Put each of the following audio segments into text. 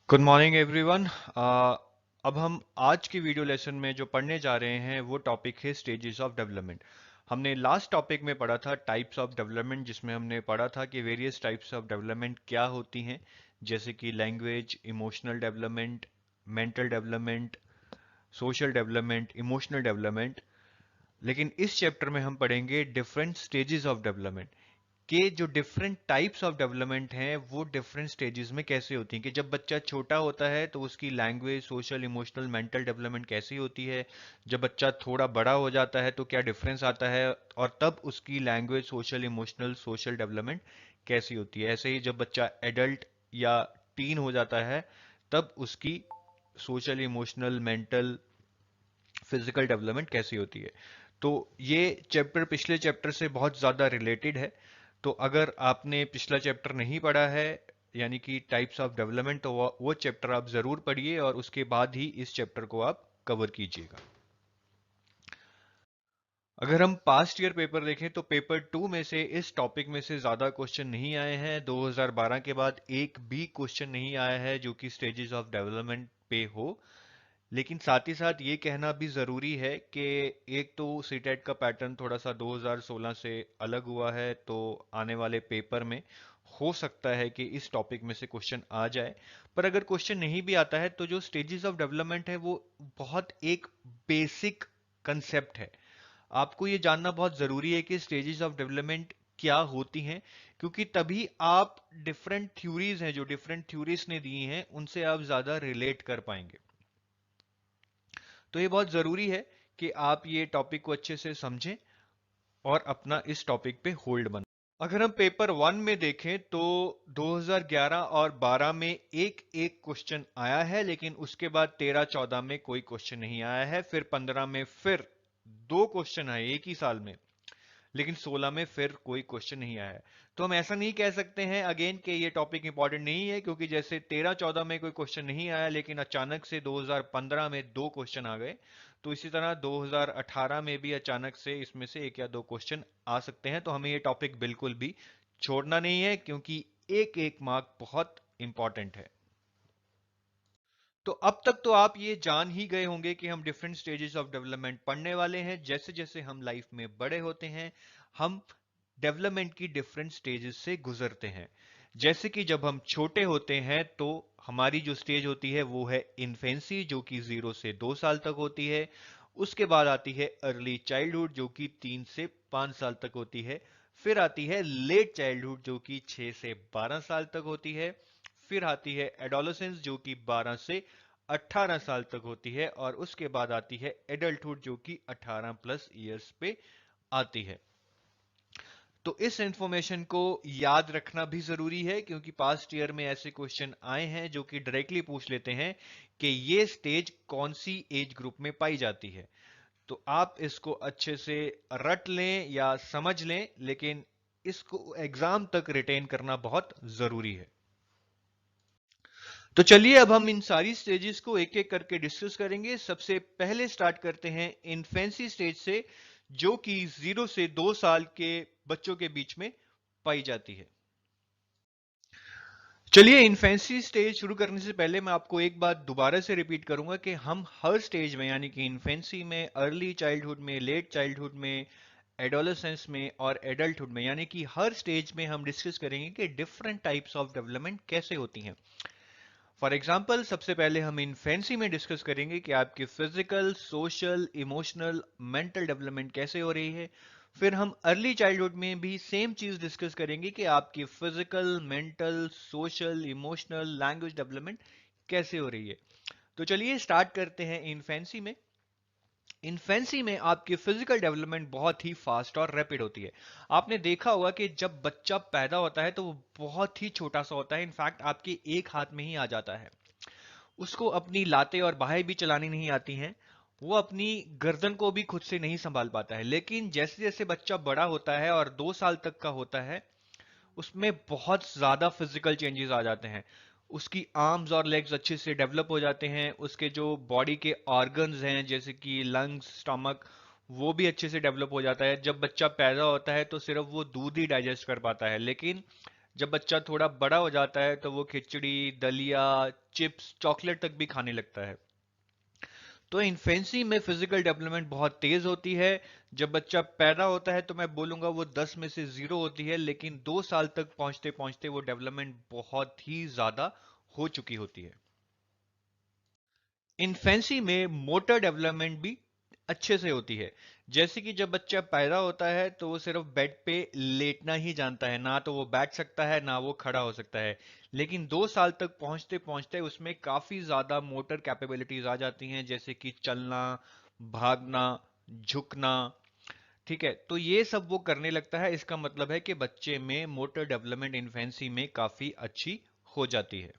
Good morning everyone. अब हम आज की वीडियो लेसन में जो पढ़ने जा रहे हैं वो टॉपिक है स्टेजेस ऑफ डेवलपमेंट। हमने लास्ट टॉपिक में पढ़ा था टाइप्स ऑफ डेवलपमेंट, जिसमें हमने पढ़ा था कि वेरियस टाइप्स ऑफ डेवलपमेंट क्या होती हैं, जैसे कि language, emotional development, mental development, social development, emotional development. लेकिन इस चैप्टर में हम पढ़ेंगे डिफरेंट स्टेजेस ऑफ डेवलपमेंट के जो डिफरेंट टाइप्स ऑफ डेवलपमेंट हैं वो डिफरेंट स्टेजेस में कैसे होती हैं, कि जब बच्चा छोटा होता है तो उसकी language, social, emotional, mental development कैसी होती है, जब बच्चा थोड़ा बड़ा हो जाता है तो क्या डिफरेंस आता है, और तब उसकी language, social, emotional, social development कैसी होती है। ऐसे ही जब बच्चा एडल्ट या टीन हो जाता है तब उसकी social, emotional, mental, physical development कैसी होती है। तो ये चैप्टर पिछले चैप्टर से बहुत ज़्यादा रिलेटेड है। तो अगर आपने पिछला चैप्टर नहीं पढ़ा है, यानी कि टाइप्स ऑफ डेवलपमेंट, तो वो चैप्टर आप ज़रूर पढ़िए और उसके बाद ही इस चैप्टर को आप कवर कीजिएगा। अगर हम पास्ट ईयर पेपर देखें तो पेपर 2 में से इस टॉपिक में से ज़्यादा क्वेश्चन नहीं आए हैं। 2012 के बाद एक भी क्वेश्चन नहीं आया है जो कि स्टेजेस ऑफ डेवलपमेंट पे हो। लेकिन साथ ही साथ ये कहना भी ज़रूरी है कि एक तो सीटेट का पैटर्न थोड़ा सा 2016 से अलग हुआ है, तो आने वाले पेपर में हो सकता है कि इस टॉपिक में से क्वेश्चन आ जाए। पर अगर क्वेश्चन नहीं भी आता है तो जो स्टेजेस ऑफ डेवलपमेंट है वो बहुत एक बेसिक कंसेप्ट है। आपको ये जानना बहुत ज़रूरी है कि स्टेजेस ऑफ डेवलपमेंट क्या होती हैं, क्योंकि तभी आप डिफरेंट थ्योरीज हैं जो डिफरेंट थ्योरिस्ट ने दी हैं उनसे आप ज़्यादा रिलेट कर पाएंगे। तो ये बहुत जरूरी है कि आप ये टॉपिक को अच्छे से समझें और अपना इस टॉपिक पे होल्ड बनाएं। अगर हम पेपर 1 में देखें तो 2011 और 12 में एक एक क्वेश्चन आया है, लेकिन उसके बाद 13-14 में कोई क्वेश्चन नहीं आया है। फिर 15 में फिर दो क्वेश्चन आए एक ही साल में, लेकिन 16 में फिर कोई क्वेश्चन नहीं आया है। तो हम ऐसा नहीं कह सकते हैं अगेन कि ये टॉपिक इंपॉर्टेंट नहीं है, क्योंकि जैसे 13-14 में कोई क्वेश्चन नहीं आया लेकिन अचानक से 2015 में दो क्वेश्चन आ गए, तो इसी तरह 2018 में भी अचानक से इसमें से एक या दो क्वेश्चन आ सकते हैं। तो हमें ये टॉपिक बिल्कुल भी छोड़ना नहीं है, क्योंकि एक एक मार्क बहुत इंपॉर्टेंट है। तो अब तक तो आप ये जान ही गए होंगे कि हम डिफरेंट स्टेजेस ऑफ डेवलपमेंट पढ़ने वाले हैं। जैसे जैसे हम लाइफ में बड़े होते हैं हम डेवलपमेंट की डिफरेंट स्टेजेस से गुजरते हैं। जैसे कि जब हम छोटे होते हैं तो हमारी जो स्टेज होती है वो है इन्फेंसी, जो कि 0 से 2 साल तक होती है। उसके बाद आती है अर्ली चाइल्डहुड, जो कि 3 से 5 साल तक होती है। फिर आती है लेट चाइल्डहुड, जो कि 6 से 12 साल तक होती है। फिर आती है एडोलेसेंस, जो कि 12 से 18 साल तक होती है। और उसके बाद आती है एडल्टहुड, जो कि 18+ ईयर्स पे आती है। तो इस इंफॉर्मेशन को याद रखना भी जरूरी है, क्योंकि पास्ट ईयर में ऐसे क्वेश्चन आए हैं जो कि डायरेक्टली पूछ लेते हैं कि ये स्टेज कौन सी एज ग्रुप में पाई जाती है। तो आप इसको अच्छे से रट लें या समझ लें, लेकिन इसको एग्जाम तक रिटेन करना बहुत जरूरी है। तो चलिए अब हम इन सारी स्टेजेस को एक एक करके डिस्कस करेंगे। सबसे पहले स्टार्ट करते हैं इन्फेंसी स्टेज से, जो कि 0 से 2 साल के बच्चों के बीच में पाई जाती है। चलिए इन्फेंसी स्टेज शुरू करने से पहले मैं आपको एक बात दोबारा से रिपीट करूंगा कि हम हर स्टेज में, यानी कि इन्फेंसी में, अर्ली चाइल्डहुड में, लेट चाइल्डहुड में, एडोलेसेंस में और एडल्टहुड में, यानी कि हर स्टेज में हम डिस्कस करेंगे कि डिफरेंट टाइप्स ऑफ डेवलपमेंट कैसे होती हैं। फॉर एग्जाम्पल सबसे पहले हम इन्फेंसी में डिस्कस करेंगे कि आपकी physical, social, emotional, mental development कैसे हो रही है। फिर हम अर्ली चाइल्डहुड में भी सेम चीज डिस्कस करेंगे कि आपकी physical, mental, social, emotional, language development कैसे हो रही है। तो चलिए स्टार्ट करते हैं इन्फेंसी में। इन्फेंसी में आपकी फिजिकल डेवलपमेंट बहुत ही फास्ट और रैपिड होती है। आपने देखा होगा कि जब बच्चा पैदा होता है तो वो बहुत ही छोटा सा होता है, इनफैक्ट आपके एक हाथ में ही आ जाता है। उसको अपनी लातें और बाहें भी चलानी नहीं आती हैं। वो अपनी गर्दन को भी खुद से नहीं संभाल पाता है। लेकिन जैसे जैसे बच्चा बड़ा होता है और 2 साल तक का होता है, उसमें बहुत ज्यादा फिजिकल चेंजेस आ जाते हैं। उसकी आर्म्स और लेग्स अच्छे से डेवलप हो जाते हैं। उसके जो बॉडी के ऑर्गन्स हैं जैसे कि लंग्स, स्टमक, वो भी अच्छे से डेवलप हो जाता है। जब बच्चा पैदा होता है तो सिर्फ वो दूध ही डाइजेस्ट कर पाता है, लेकिन जब बच्चा थोड़ा बड़ा हो जाता है तो वो खिचड़ी, दलिया, चिप्स, चॉकलेट तक भी खाने लगता है। तो इन्फेंसी में फिजिकल डेवलपमेंट बहुत तेज होती है। जब बच्चा पैदा होता है तो मैं बोलूंगा वो 10 में से 0 होती है, लेकिन 2 साल तक पहुंचते पहुंचते वो डेवलपमेंट बहुत ही ज्यादा हो चुकी होती है। इन्फेंसी में मोटर डेवलपमेंट भी अच्छे से होती है। जैसे कि जब बच्चा पैदा होता है तो वो सिर्फ बेड पे लेटना ही जानता है, ना तो वो बैठ सकता है ना वो खड़ा हो सकता है। लेकिन 2 साल तक पहुंचते पहुंचते उसमें काफी ज्यादा मोटर कैपेबिलिटीज आ जाती हैं, जैसे कि चलना, भागना, झुकना। ठीक है, तो ये सब वो करने लगता है। इसका मतलब है कि बच्चे में मोटर डेवलपमेंट इन्फेंसी में काफी अच्छी हो जाती है।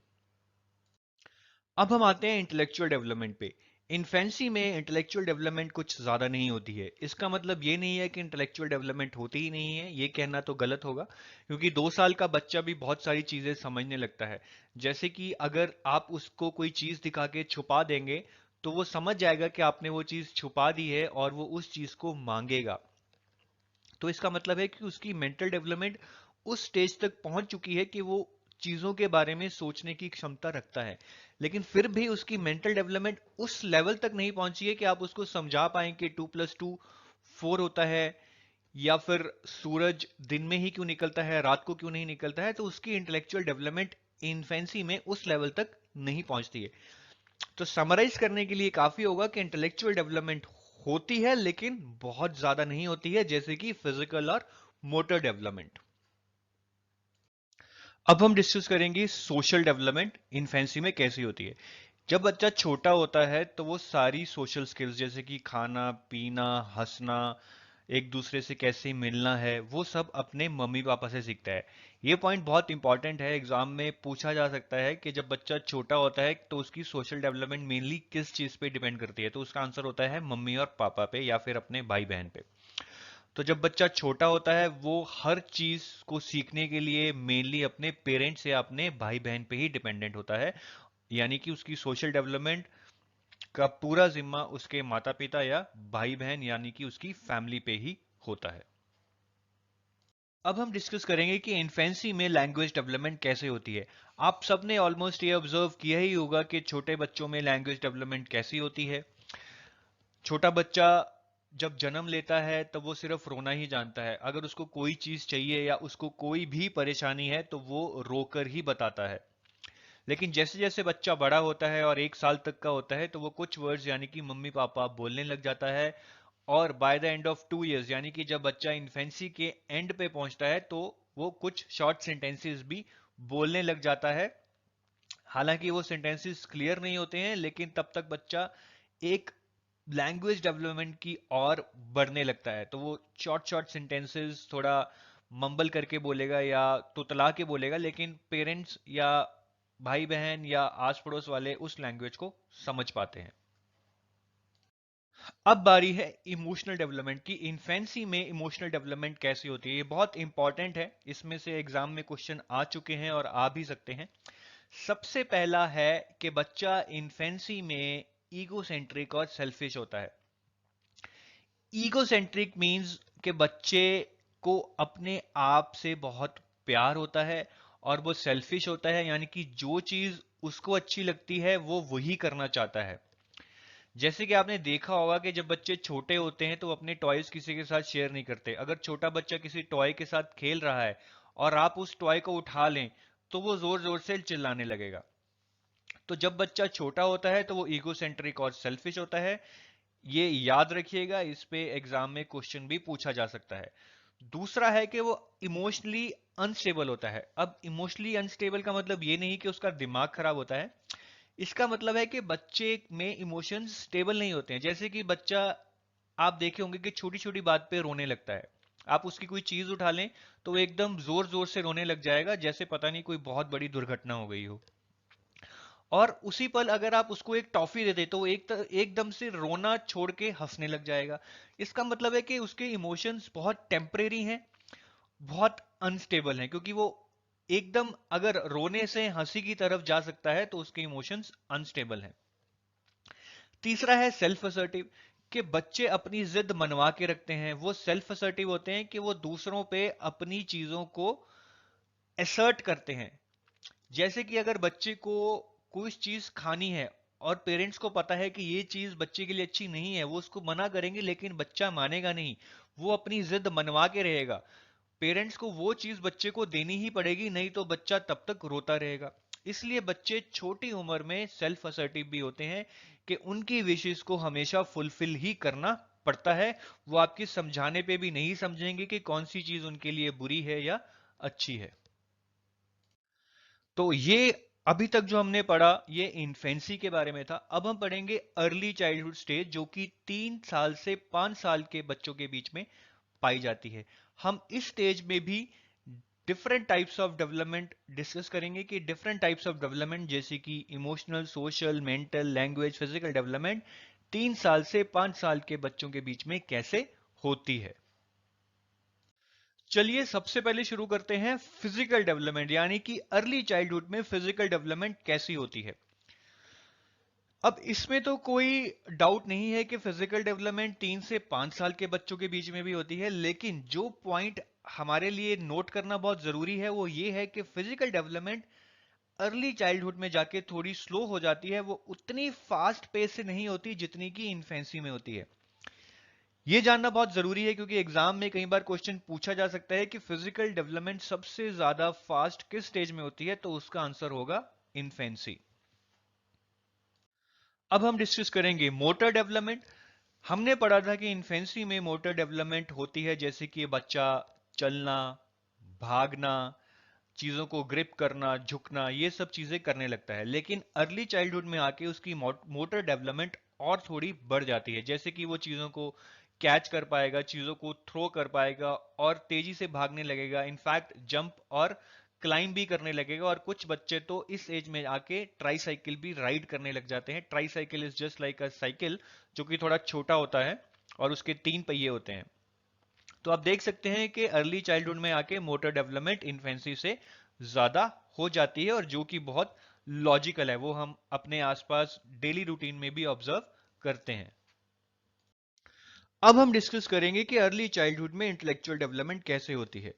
अब हम आते हैं इंटेलेक्चुअल डेवलपमेंट पे। इन्फेंसी में इंटेलेक्चुअल डेवलपमेंट कुछ ज्यादा नहीं होती है। इसका मतलब ये नहीं है कि इंटेलेक्चुअल डेवलपमेंट होती ही नहीं है, ये कहना तो गलत होगा, क्योंकि 2 साल का बच्चा भी बहुत सारी चीजें समझने लगता है। जैसे कि अगर आप उसको कोई चीज दिखा के छुपा देंगे तो वो समझ जाएगा कि आपने वो चीज छुपा दी है और वो उस चीज को मांगेगा। तो इसका मतलब है कि उसकी मेंटल डेवलपमेंट उस स्टेज तक पहुंच चुकी है कि वो चीजों के बारे में सोचने की क्षमता रखता है। लेकिन फिर भी उसकी मेंटल डेवलपमेंट उस लेवल तक नहीं पहुंची है कि आप उसको समझा पाए कि 2+2 4 होता है, या फिर सूरज दिन में ही क्यों निकलता है, रात को क्यों नहीं निकलता है। तो उसकी इंटेलेक्चुअल डेवलपमेंट इन्फेंसी में उस लेवल तक नहीं पहुंचती है। तो समराइज करने के लिए काफी होगा कि इंटेलेक्चुअल डेवलपमेंट होती है, लेकिन बहुत ज्यादा नहीं होती है, जैसे कि फिजिकल और मोटर डेवलपमेंट। अब हम डिस्कस करेंगे सोशल डेवलपमेंट इन्फेंसी में कैसी होती है। जब बच्चा छोटा होता है तो वो सारी सोशल स्किल्स, जैसे कि खाना पीना, हंसना, एक दूसरे से कैसे मिलना है, वो सब अपने मम्मी पापा से सीखता है। ये पॉइंट बहुत इंपॉर्टेंट है, एग्जाम में पूछा जा सकता है कि जब बच्चा छोटा होता है तो उसकी सोशल डेवलपमेंट मेनली किस चीज पे डिपेंड करती है, तो उसका आंसर होता है मम्मी और पापा पे, या फिर अपने भाई बहन पे। तो जब बच्चा छोटा होता है वो हर चीज को सीखने के लिए मेनली अपने पेरेंट्स या अपने भाई बहन पे ही डिपेंडेंट होता है। यानी कि उसकी सोशल डेवलपमेंट का पूरा जिम्मा उसके माता पिता या भाई बहन यानी कि उसकी फैमिली पे ही होता है। अब हम डिस्कस करेंगे कि इन्फेंसी में लैंग्वेज डेवलपमेंट कैसे होती है। आप सबने ऑलमोस्ट ये ऑब्जर्व किया ही होगा कि छोटे बच्चों में लैंग्वेज डेवलपमेंट कैसी होती है। छोटा बच्चा जब जन्म लेता है तब वो सिर्फ रोना ही जानता है। अगर उसको कोई चीज चाहिए या उसको कोई भी परेशानी है तो वो रोकर ही बताता है। लेकिन जैसे जैसे बच्चा बड़ा होता है और 1 साल तक का होता है तो वो कुछ वर्ड्स यानी कि मम्मी पापा बोलने लग जाता है। और by the end of 2 years यानी कि जब बच्चा इन्फेंसी के एंड पे पहुंचता है तो वो कुछ शॉर्ट सेंटेंसेस भी बोलने लग जाता है। हालांकि वो सेंटेंसेस क्लियर नहीं होते हैं, लेकिन तब तक बच्चा एक लैंग्वेज डेवलपमेंट की और बढ़ने लगता है। तो वो शॉर्ट शॉर्ट सेंटेंसेस थोड़ा मम्बल करके बोलेगा या तुतला के बोलेगा, लेकिन पेरेंट्स या भाई बहन या आस पड़ोस वाले उस लैंग्वेज को समझ पाते हैं। अब बारी है इमोशनल डेवलपमेंट की। इन्फेंसी में इमोशनल डेवलपमेंट कैसी होती है, ये बहुत इंपॉर्टेंट है। इसमें से एग्जाम में क्वेश्चन आ चुके हैं और आ भी सकते हैं। सबसे पहला है कि बच्चा इन्फेंसी में ईगोसेंट्रिक और सेल्फिश होता है। ईगोसेंट्रिक मींस कि बच्चे को अपने आप से बहुत प्यार होता है, और वो सेल्फिश होता है यानी कि जो चीज उसको अच्छी लगती है वो वही करना चाहता है। जैसे कि आपने देखा होगा कि जब बच्चे छोटे होते हैं तो वो अपने टॉयज किसी के साथ शेयर नहीं करते। अगर छोटा बच्चा किसी टॉय के साथ खेल रहा है और आप उस टॉय को उठा लें तो वो जोर जोर से चिल्लाने लगेगा। तो जब बच्चा छोटा होता है तो वो ईगोसेंट्रिक और सेल्फिश होता है। ये याद रखिएगा, इस पे एग्जाम में क्वेश्चन भी पूछा जा सकता है। दूसरा है कि वो इमोशनली अनस्टेबल होता है। अब इमोशनली अनस्टेबल का मतलब ये नहीं कि उसका दिमाग खराब होता है। इसका मतलब है कि बच्चे में इमोशंस स्टेबल नहीं होते हैं। जैसे कि बच्चा, आप देखे होंगे कि छोटी छोटी बात पे रोने लगता है। आप उसकी कोई चीज उठा लें तो वो एकदम जोर जोर से रोने लग जाएगा, जैसे पता नहीं कोई बहुत बड़ी दुर्घटना हो गई हो। और उसी पल अगर आप उसको एक टॉफी दे दे तो वो एकदम से रोना छोड़ के हंसने लग जाएगा। इसका मतलब है कि उसके इमोशंस बहुत टेम्परेरी हैं, बहुत अनस्टेबल हैं, क्योंकि वो एकदम अगर रोने से हंसी की तरफ जा सकता है तो उसके इमोशंस अनस्टेबल हैं। तीसरा है सेल्फ असर्टिव, कि बच्चे अपनी जिद मनवा के रखते हैं। वो सेल्फ असर्टिव होते हैं कि वो दूसरों पे अपनी चीजों को असर्ट करते हैं। जैसे कि अगर बच्चे को कोई चीज खानी है और पेरेंट्स को पता है कि ये चीज बच्चे के लिए अच्छी नहीं है, वो उसको मना करेंगे लेकिन बच्चा मानेगा नहीं, वो अपनी जिद मनवा के रहेगा। पेरेंट्स को वो चीज बच्चे को देनी ही पड़ेगी, नहीं तो बच्चा तब तक रोता रहेगा। इसलिए बच्चे छोटी उम्र में सेल्फ असर्टिव भी होते हैं कि उनकी विशेष को हमेशा फुलफिल ही करना पड़ता है। वो आपके समझाने पे भी नहीं समझेंगे कि कौन सी चीज उनके लिए बुरी है या अच्छी है। तो ये अभी तक जो हमने पढ़ा ये इन्फेंसी के बारे में था। अब हम पढ़ेंगे अर्ली चाइल्डहुड स्टेज, जो कि 3 साल से 5 साल के बच्चों के बीच में पाई जाती है। हम इस स्टेज में भी different types of development discuss करेंगे कि डिफरेंट टाइप्स ऑफ डेवलपमेंट जैसे कि emotional, social, mental, language, physical development 3 साल से 5 साल के बच्चों के बीच में कैसे होती है। चलिए सबसे पहले शुरू करते हैं फिजिकल डेवलपमेंट, यानी कि अर्ली चाइल्डहुड में फिजिकल डेवलपमेंट कैसी होती है। अब इसमें तो कोई डाउट नहीं है कि फिजिकल डेवलपमेंट 3 से 5 साल के बच्चों के बीच में भी होती है, लेकिन जो पॉइंट हमारे लिए नोट करना बहुत जरूरी है वो ये है कि फिजिकल डेवलपमेंट अर्ली चाइल्डहुड में जाके थोड़ी स्लो हो जाती है। वो उतनी फास्ट पेस से नहीं होती जितनी की इन्फेंसी में होती है। ये जानना बहुत जरूरी है क्योंकि एग्जाम में कई बार क्वेश्चन पूछा जा सकता है कि फिजिकल डेवलपमेंट सबसे ज्यादा फास्ट किस स्टेज में होती है, तो उसका आंसर होगा इन्फेंसी। अब हम डिस्कस करेंगे मोटर डेवलपमेंट। हमने पढ़ा था कि इन्फेंसी में मोटर डेवलपमेंट होती है, जैसे कि बच्चा चलना, भागना, चीजों को ग्रिप करना, झुकना, ये सब चीजें करने लगता है। लेकिन अर्ली चाइल्डहुड में आके उसकी मोटर डेवलपमेंट और थोड़ी बढ़ जाती है, जैसे कि वो चीजों को कैच कर पाएगा, चीजों को थ्रो कर पाएगा और तेजी से भागने लगेगा, इनफैक्ट जंप और क्लाइंब भी करने लगेगा। और कुछ बच्चे तो इस एज में आके ट्राई साइकिल भी राइड करने लग जाते हैं। Try cycle is just like a cycle, जो कि थोड़ा छोटा होता है और उसके 3 पहिए होते हैं। तो आप देख सकते हैं कि अर्ली चाइल्डहुड में आके मोटर डेवलपमेंट इन्फेंसी से ज्यादा हो जाती है, और जो कि बहुत लॉजिकल है, वो हम अपने आसपास डेली रूटीन में भी ऑब्जर्व करते हैं। अब हम डिस्कस करेंगे कि अर्ली चाइल्डहुड में इंटेलेक्चुअल डेवलपमेंट कैसे होती है।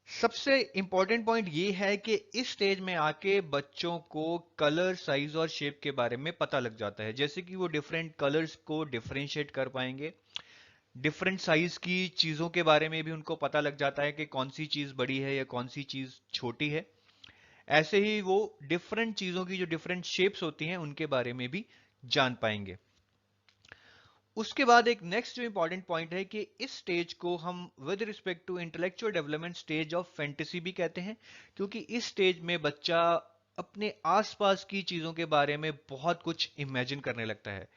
सबसे इंपॉर्टेंट पॉइंट ये है कि इस स्टेज में आके बच्चों को कलर, साइज और शेप के बारे में पता लग जाता है, जैसे कि वो डिफरेंट कलर्स को डिफरेंशिएट कर पाएंगे। डिफरेंट साइज की चीजों के बारे में भी उनको पता लग जाता है कि कौन सी चीज बड़ी है या कौन सी चीज छोटी है। ऐसे ही वो डिफरेंट चीजों की जो डिफरेंट शेप्स होती हैं उनके बारे में भी जान पाएंगे। उसके बाद एक नेक्स्ट जो इंपॉर्टेंट पॉइंट है कि इस स्टेज को हम with respect to intellectual development stage of fantasy भी कहते हैं, क्योंकि इस स्टेज में बच्चा अपने आसपास की चीजों के बारे में बहुत कुछ इमेजिन करने लगता है।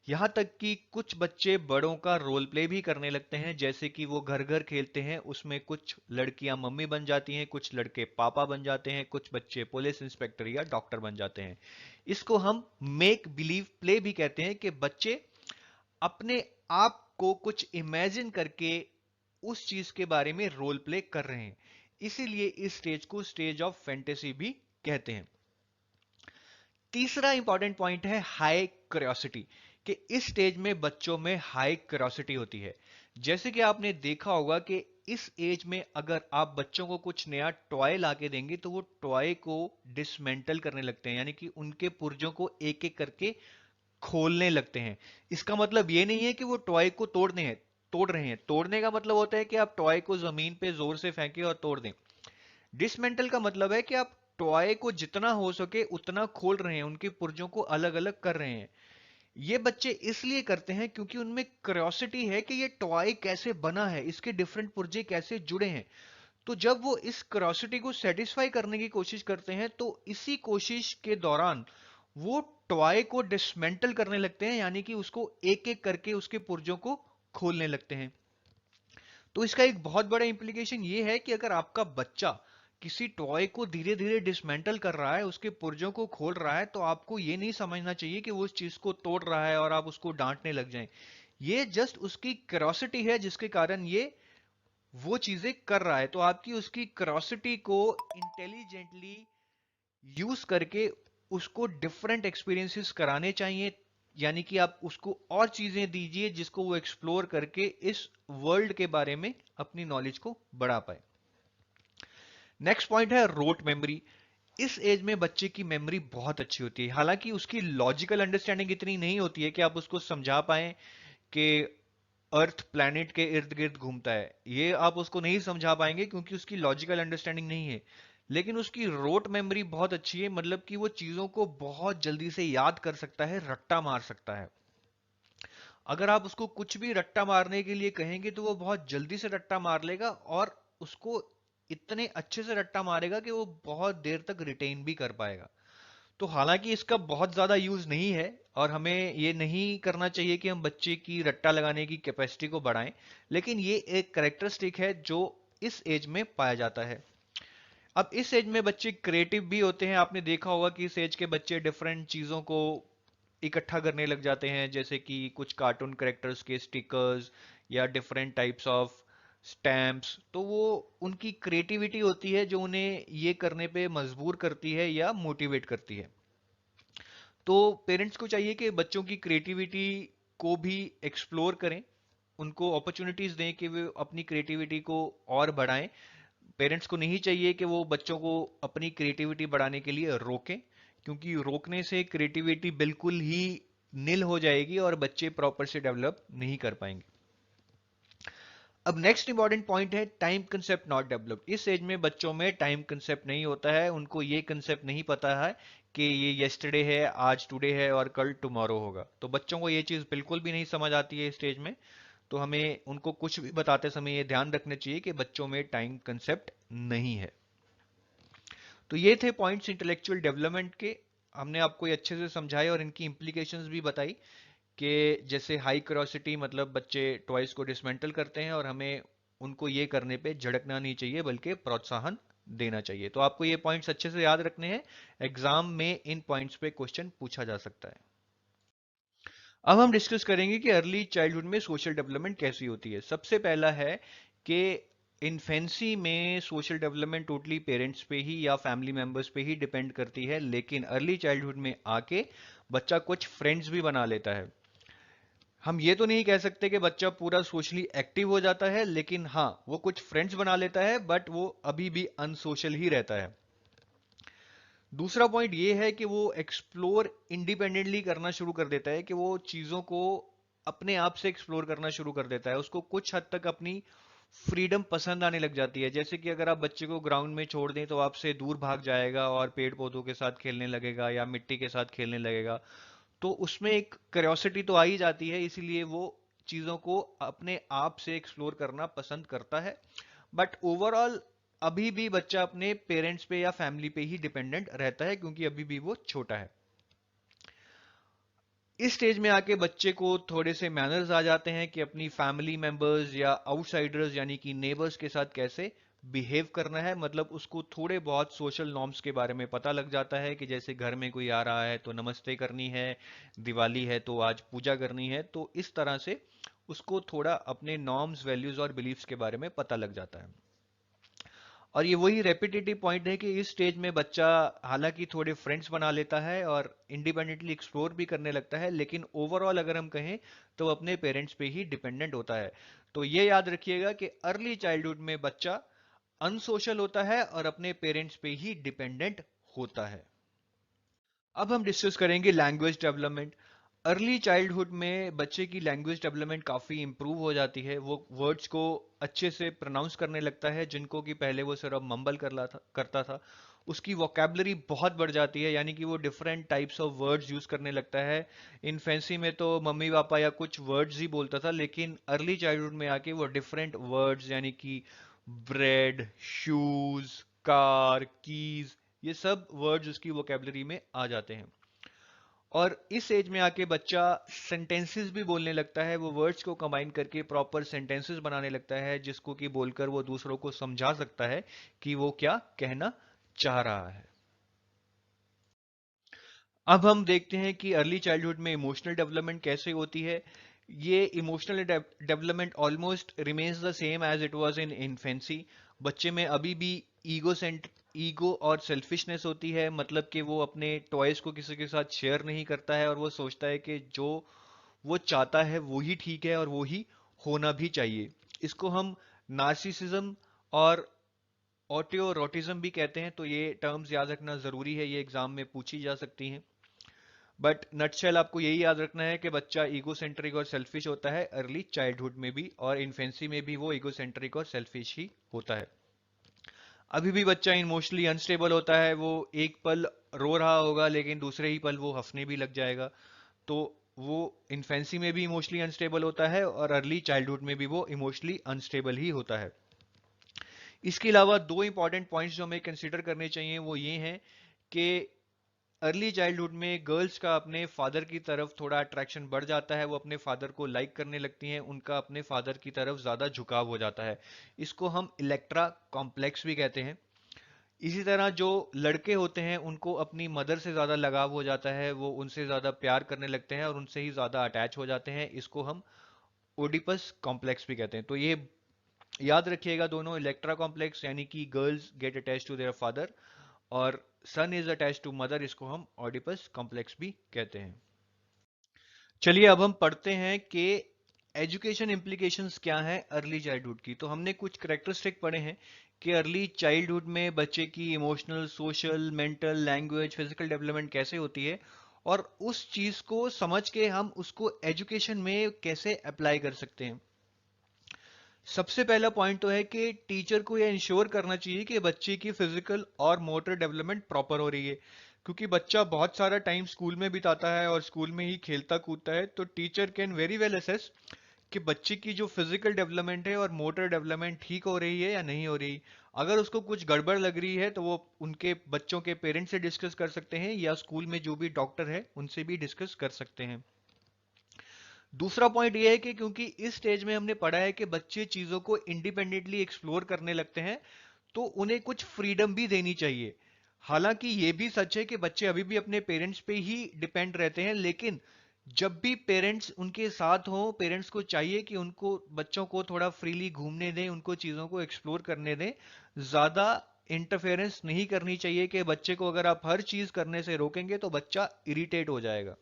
यहां तक कि कुछ बच्चे बड़ों का रोल प्ले भी करने लगते हैं, जैसे कि वो घर घर खेलते हैं, उसमें कुछ लड़कियां मम्मी बन जाती हैं, कुछ लड़के पापा बन जाते हैं, कुछ बच्चे पुलिस इंस्पेक्टर या डॉक्टर बन जाते हैं। इसको हम मेक बिलीव प्ले भी कहते हैं कि बच्चे अपने आप को कुछ इमेजिन करके उस चीज के बारे में रोल प्ले कर रहे हैं। इसीलिए इस स्टेज को स्टेज ऑफ फैंटेसी भी कहते हैं। तीसरा इंपॉर्टेंट पॉइंट है हाई क्यूरियोसिटी, कि इस स्टेज में बच्चों में हाई क्यूरियोसिटी होती है। जैसे कि आपने देखा होगा कि इस एज में अगर आप बच्चों को कुछ नया टॉय लाके देंगे तो वो टॉय को डिसमेंटल करने लगते हैं, यानी कि उनके पुर्जों को एक एक करके खोलने लगते हैं। इसका मतलब ये नहीं है कि वो टॉय को तोड़ रहे हैं। तोड़ने का मतलब होता है कि आप टॉय को जमीन पे जोर से फेंके और तोड़ दें। डिसमेंटल का मतलब है कि आप टॉय को जितना हो सके उतना खोल रहे हैं, उनके पुर्जों को अलग अलग कर रहे हैं। ये बच्चे इसलिए करते हैं क्योंकि उनमें क्यूरियोसिटी है कि ये टॉय कैसे बना है, इसके डिफरेंट पुर्जे कैसे जुड़े हैं। तो जब वो इस क्यूरियोसिटी को सेटिस्फाई करने की कोशिश करते हैं तो इसी कोशिश के दौरान वो टॉय को डिसमेंटल करने लगते हैं, यानी कि उसको एक एक करके उसके पुर्जों को खोलने लगते हैं। तो इसका एक बहुत बड़ा इंप्लीकेशन ये है कि अगर आपका बच्चा किसी टॉय को धीरे धीरे डिसमेंटल कर रहा है, उसके पुर्जों को खोल रहा है, तो आपको ये नहीं समझना चाहिए कि वो उस चीज को तोड़ रहा है और आप उसको डांटने लग जाएं। ये जस्ट उसकी क्यूरियोसिटी है जिसके कारण ये वो चीजें कर रहा है। तो आपकी उसकी क्यूरियोसिटी को इंटेलिजेंटली यूज करके उसको डिफरेंट एक्सपीरियंसेस कराने चाहिए, यानी कि आप उसको और चीजें दीजिए जिसको वो एक्सप्लोर करके इस वर्ल्ड के बारे में अपनी नॉलेज को बढ़ा पाए। नेक्स्ट पॉइंट है रोट मेमोरी। इस एज में बच्चे की मेमोरी बहुत अच्छी होती है, हालांकि उसकी लॉजिकल अंडरस्टैंडिंग इतनी नहीं होती है कि आप उसको समझा पाए कि अर्थ प्लैनेट के इर्द गिर्द घूमता है। ये आप उसको नहीं समझा पाएंगे क्योंकि उसकी लॉजिकल अंडरस्टैंडिंग नहीं है। लेकिन उसकी रोट मेमोरी बहुत अच्छी है, मतलब कि वो चीजों को बहुत जल्दी से याद कर सकता है, रट्टा मार सकता है। अगर आप उसको कुछ भी रट्टा मारने के लिए कहेंगे तो वो बहुत जल्दी से रट्टा मार लेगा, और उसको इतने अच्छे से रट्टा मारेगा कि वो बहुत देर तक रिटेन भी कर पाएगा। तो हालांकि इसका बहुत ज्यादा यूज नहीं है, और हमें ये नहीं करना चाहिए कि हम बच्चे की रट्टा लगाने की कैपेसिटी को बढ़ाएं, लेकिन ये एक कैरेक्टरिस्टिक है जो इस एज में पाया जाता है। अब इस एज में बच्चे क्रिएटिव भी होते हैं। आपने देखा होगा कि इस एज के बच्चे डिफरेंट चीजों को इकट्ठा करने लग जाते हैं, जैसे कि कुछ कार्टून कैरेक्टर्स के स्टिकर्स या डिफरेंट टाइप्स ऑफ स्टैम्प्स। तो वो उनकी क्रिएटिविटी होती है जो उन्हें ये करने पे मजबूर करती है या मोटिवेट करती है। तो पेरेंट्स को चाहिए कि बच्चों की क्रिएटिविटी को भी एक्सप्लोर करें, उनको अपॉर्चुनिटीज दें कि वे अपनी क्रिएटिविटी को और बढ़ाएं। पेरेंट्स को नहीं चाहिए कि वो बच्चों को अपनी क्रिएटिविटी बढ़ाने के लिए रोकें, क्योंकि रोकने से क्रिएटिविटी बिल्कुल ही निल हो जाएगी और बच्चे प्रॉपर से डेवलप नहीं कर पाएंगे। अब नेक्स्ट इंपॉर्टेंट पॉइंट है टाइम कंसेप्ट नॉट डेवलप्ड। इस एज में बच्चों में टाइम कंसेप्ट नहीं होता है, उनको ये कंसेप्ट नहीं पता है कि ये येस्टरडे है, आज टुडे है और कल टुमारो होगा। तो बच्चों को ये चीज बिल्कुल भी नहीं समझ आती है इस स्टेज में। तो हमें उनको कुछ भी बताते समय ये ध्यान रखना चाहिए कि बच्चों में टाइम कंसेप्ट नहीं है। तो ये थे पॉइंट्स इंटेलेक्चुअल डेवलपमेंट के। हमने आपको ये अच्छे से समझाए और इनकी इंप्लीकेशंस भी बताई कि जैसे हाई क्यूरोसिटी मतलब बच्चे टॉयज को डिसमेंटल करते हैं, और हमें उनको ये करने पे झड़कना नहीं चाहिए बल्कि प्रोत्साहन देना चाहिए। तो आपको ये पॉइंट्स अच्छे से याद रखने हैं, एग्जाम में इन पॉइंट्स पे क्वेश्चन पूछा जा सकता है। अब हम डिस्कस करेंगे कि अर्ली चाइल्डहुड में सोशल डेवलपमेंट कैसी होती है। सबसे पहला है कि इन्फेंसी में सोशल डेवलपमेंट टोटली पेरेंट्स पे ही या फैमिली मेंबर्स पे ही डिपेंड करती है, लेकिन अर्ली चाइल्डहुड में आके बच्चा कुछ फ्रेंड्स भी बना लेता है। हम ये तो नहीं कह सकते कि बच्चा पूरा सोशली एक्टिव हो जाता है, लेकिन हाँ वो कुछ फ्रेंड्स बना लेता है, बट वो अभी भी अनसोशल ही रहता है। दूसरा पॉइंट ये है कि वो एक्सप्लोर इंडिपेंडेंटली करना शुरू कर देता है, कि वो चीजों को अपने आप से एक्सप्लोर करना शुरू कर देता है। उसको कुछ हद तक अपनी फ्रीडम पसंद आने लग जाती है। जैसे कि अगर आप बच्चे को ग्राउंड में छोड़ दें तो आपसे दूर भाग जाएगा और पेड़ पौधों के साथ खेलने लगेगा या मिट्टी के साथ खेलने लगेगा। तो उसमें एक क्यूरियोसिटी तो आ ही जाती है, इसीलिए वो चीजों को अपने आप से एक्सप्लोर करना पसंद करता है। बट ओवरऑल अभी भी बच्चा अपने पेरेंट्स पे या फैमिली पे ही डिपेंडेंट रहता है, क्योंकि अभी भी वो छोटा है। इस स्टेज में आके बच्चे को थोड़े से मैनर्स आ जाते हैं कि अपनी फैमिली मेंबर्स या आउटसाइडर्स यानी कि नेबर्स के साथ कैसे बिहेव करना है। मतलब उसको थोड़े बहुत सोशल नॉर्म्स के बारे में पता लग जाता है कि जैसे घर में कोई आ रहा है तो नमस्ते करनी है, दिवाली है तो आज पूजा करनी है। तो इस तरह से उसको थोड़ा अपने नॉर्म्स, वैल्यूज और बिलीफ्स के बारे में पता लग जाता है। और ये वही रेपिटेटिव पॉइंट है कि इस स्टेज में बच्चा हालांकि थोड़े फ्रेंड्स बना लेता है और इंडिपेंडेंटली एक्सप्लोर भी करने लगता है, लेकिन ओवरऑल अगर हम कहें तो अपने पेरेंट्स पे ही डिपेंडेंट होता है। तो ये याद रखिएगा कि अर्ली चाइल्डहुड में बच्चा अनसोशल होता है और अपने पेरेंट्स पे ही डिपेंडेंट होता है। अब हम डिस्कस करेंगे लैंग्वेज डेवलपमेंट। अर्ली चाइल्डहुड में बच्चे की लैंग्वेज डेवलपमेंट काफ़ी इंप्रूव हो जाती है। वो वर्ड्स को अच्छे से प्रोनाउंस करने लगता है, जिनको कि पहले वो सिर्फ मम्बल करता था। उसकी वोकेबलरी बहुत बढ़ जाती है, यानी कि वो different types of words use करने लगता है। इन्फेंसी में तो मम्मी पापा या कुछ वर्ड्स ही बोलता था, लेकिन अर्ली चाइल्डहुड में आके वो डिफरेंट वर्ड्स यानी कि ब्रेड, शूज, कार, कीज, ये सब वर्ड्स उसकी वोकेबलरी में आ जाते हैं। और इस एज में आके बच्चा सेंटेंसेस भी बोलने लगता है। वो वर्ड्स को कंबाइन करके प्रॉपर सेंटेंसेस बनाने लगता है, जिसको कि बोलकर वो दूसरों को समझा सकता है कि वो क्या कहना चाह रहा है। अब हम देखते हैं कि अर्ली चाइल्डहुड में इमोशनल डेवलपमेंट कैसे होती है। ये emotional development almost remains the same as it was in infancy. बच्चे में अभी भी ईगो और सेल्फिशनेस होती है, मतलब कि वो अपने टॉयज को किसी के साथ शेयर नहीं करता है, और वो सोचता है कि जो वो चाहता है वो ही ठीक है और वो ही होना भी चाहिए। इसको हम नार्सिसिज्म और ऑटियोरोटिज्म भी कहते हैं। तो ये टर्म्स याद रखना जरूरी है, ये एग्जाम में पूछी जा सकती हैं। बट नटशेल आपको यही याद रखना है कि बच्चा ईगोसेंट्रिक और सेल्फिश होता है अर्ली चाइल्डहुड में भी, और इन्फेंसी में भी वो ईगोसेंट्रिक और सेल्फिश ही होता है। अभी भी बच्चा इमोशनली अनस्टेबल होता है, वो एक पल रो रहा होगा लेकिन दूसरे ही पल वो हंसने भी लग जाएगा। तो वो इन्फेंसी में भी इमोशनली अनस्टेबल होता है और अर्ली चाइल्डहुड में भी वो इमोशनली अनस्टेबल ही होता है। इसके अलावा दो इंपॉर्टेंट पॉइंट्स जो हमें कंसिडर करने चाहिए वो ये हैं कि अर्ली चाइल्डहुड में गर्ल्स का अपने फादर की तरफ थोड़ा अट्रैक्शन बढ़ जाता है, वो अपने फादर को लाइक करने लगती हैं, उनका अपने फादर की तरफ ज्यादा झुकाव हो जाता है। इसको हम इलेक्ट्रा कॉम्प्लेक्स भी कहते हैं। इसी तरह जो लड़के होते हैं उनको अपनी मदर से ज्यादा लगाव हो जाता है, वो उनसे ज्यादा प्यार करने लगते हैं और उनसे ही ज्यादा अटैच हो जाते हैं। इसको हम ओडिपस कॉम्प्लेक्स भी कहते हैं। तो ये याद रखिएगा, दोनों इलेक्ट्रा कॉम्प्लेक्स यानी कि girls get attach to their father और son is attach to mother, इसको हम ऑडिपस कॉम्प्लेक्स भी कहते हैं। चलिए अब हम पढ़ते हैं कि एजुकेशन इम्प्लीकेशंस क्या हैं अर्ली चाइल्डहुड की। तो हमने कुछ करेक्टरिस्टिक पढ़े हैं कि अर्ली चाइल्डहुड में बच्चे की emotional, social, mental, language, physical development कैसे होती है, और उस चीज को समझ के हम उसको एजुकेशन में कैसे अप्लाई कर सकते हैं। सबसे पहला पॉइंट तो है कि टीचर को यह इंश्योर करना चाहिए कि बच्चे की फिजिकल और मोटर डेवलपमेंट प्रॉपर हो रही है, क्योंकि बच्चा बहुत सारा टाइम स्कूल में बिताता है और स्कूल में ही खेलता कूदता है। तो teacher can very well assess कि बच्चे की जो फिजिकल डेवलपमेंट है और मोटर डेवलपमेंट ठीक हो रही है या नहीं हो रही। अगर उसको कुछ गड़बड़ लग रही है तो वो उनके बच्चों के पेरेंट्स से डिस्कस कर सकते हैं या स्कूल में जो भी डॉक्टर है उनसे भी डिस्कस कर सकते हैं। दूसरा पॉइंट ये है कि क्योंकि इस स्टेज में हमने पढ़ा है कि बच्चे चीजों को इंडिपेंडेंटली एक्सप्लोर करने लगते हैं, तो उन्हें कुछ फ्रीडम भी देनी चाहिए। हालांकि ये भी सच है कि बच्चे अभी भी अपने पेरेंट्स पे ही डिपेंड रहते हैं, लेकिन जब भी पेरेंट्स उनके साथ हों, पेरेंट्स को चाहिए कि उनको बच्चों को थोड़ा फ्रीली घूमने दें, उनको चीजों को एक्सप्लोर करने दें। ज्यादा इंटरफेरेंस नहीं करनी चाहिए कि बच्चे को अगर आप हर चीज करने से रोकेंगे तो बच्चा इरिटेट हो जाएगा।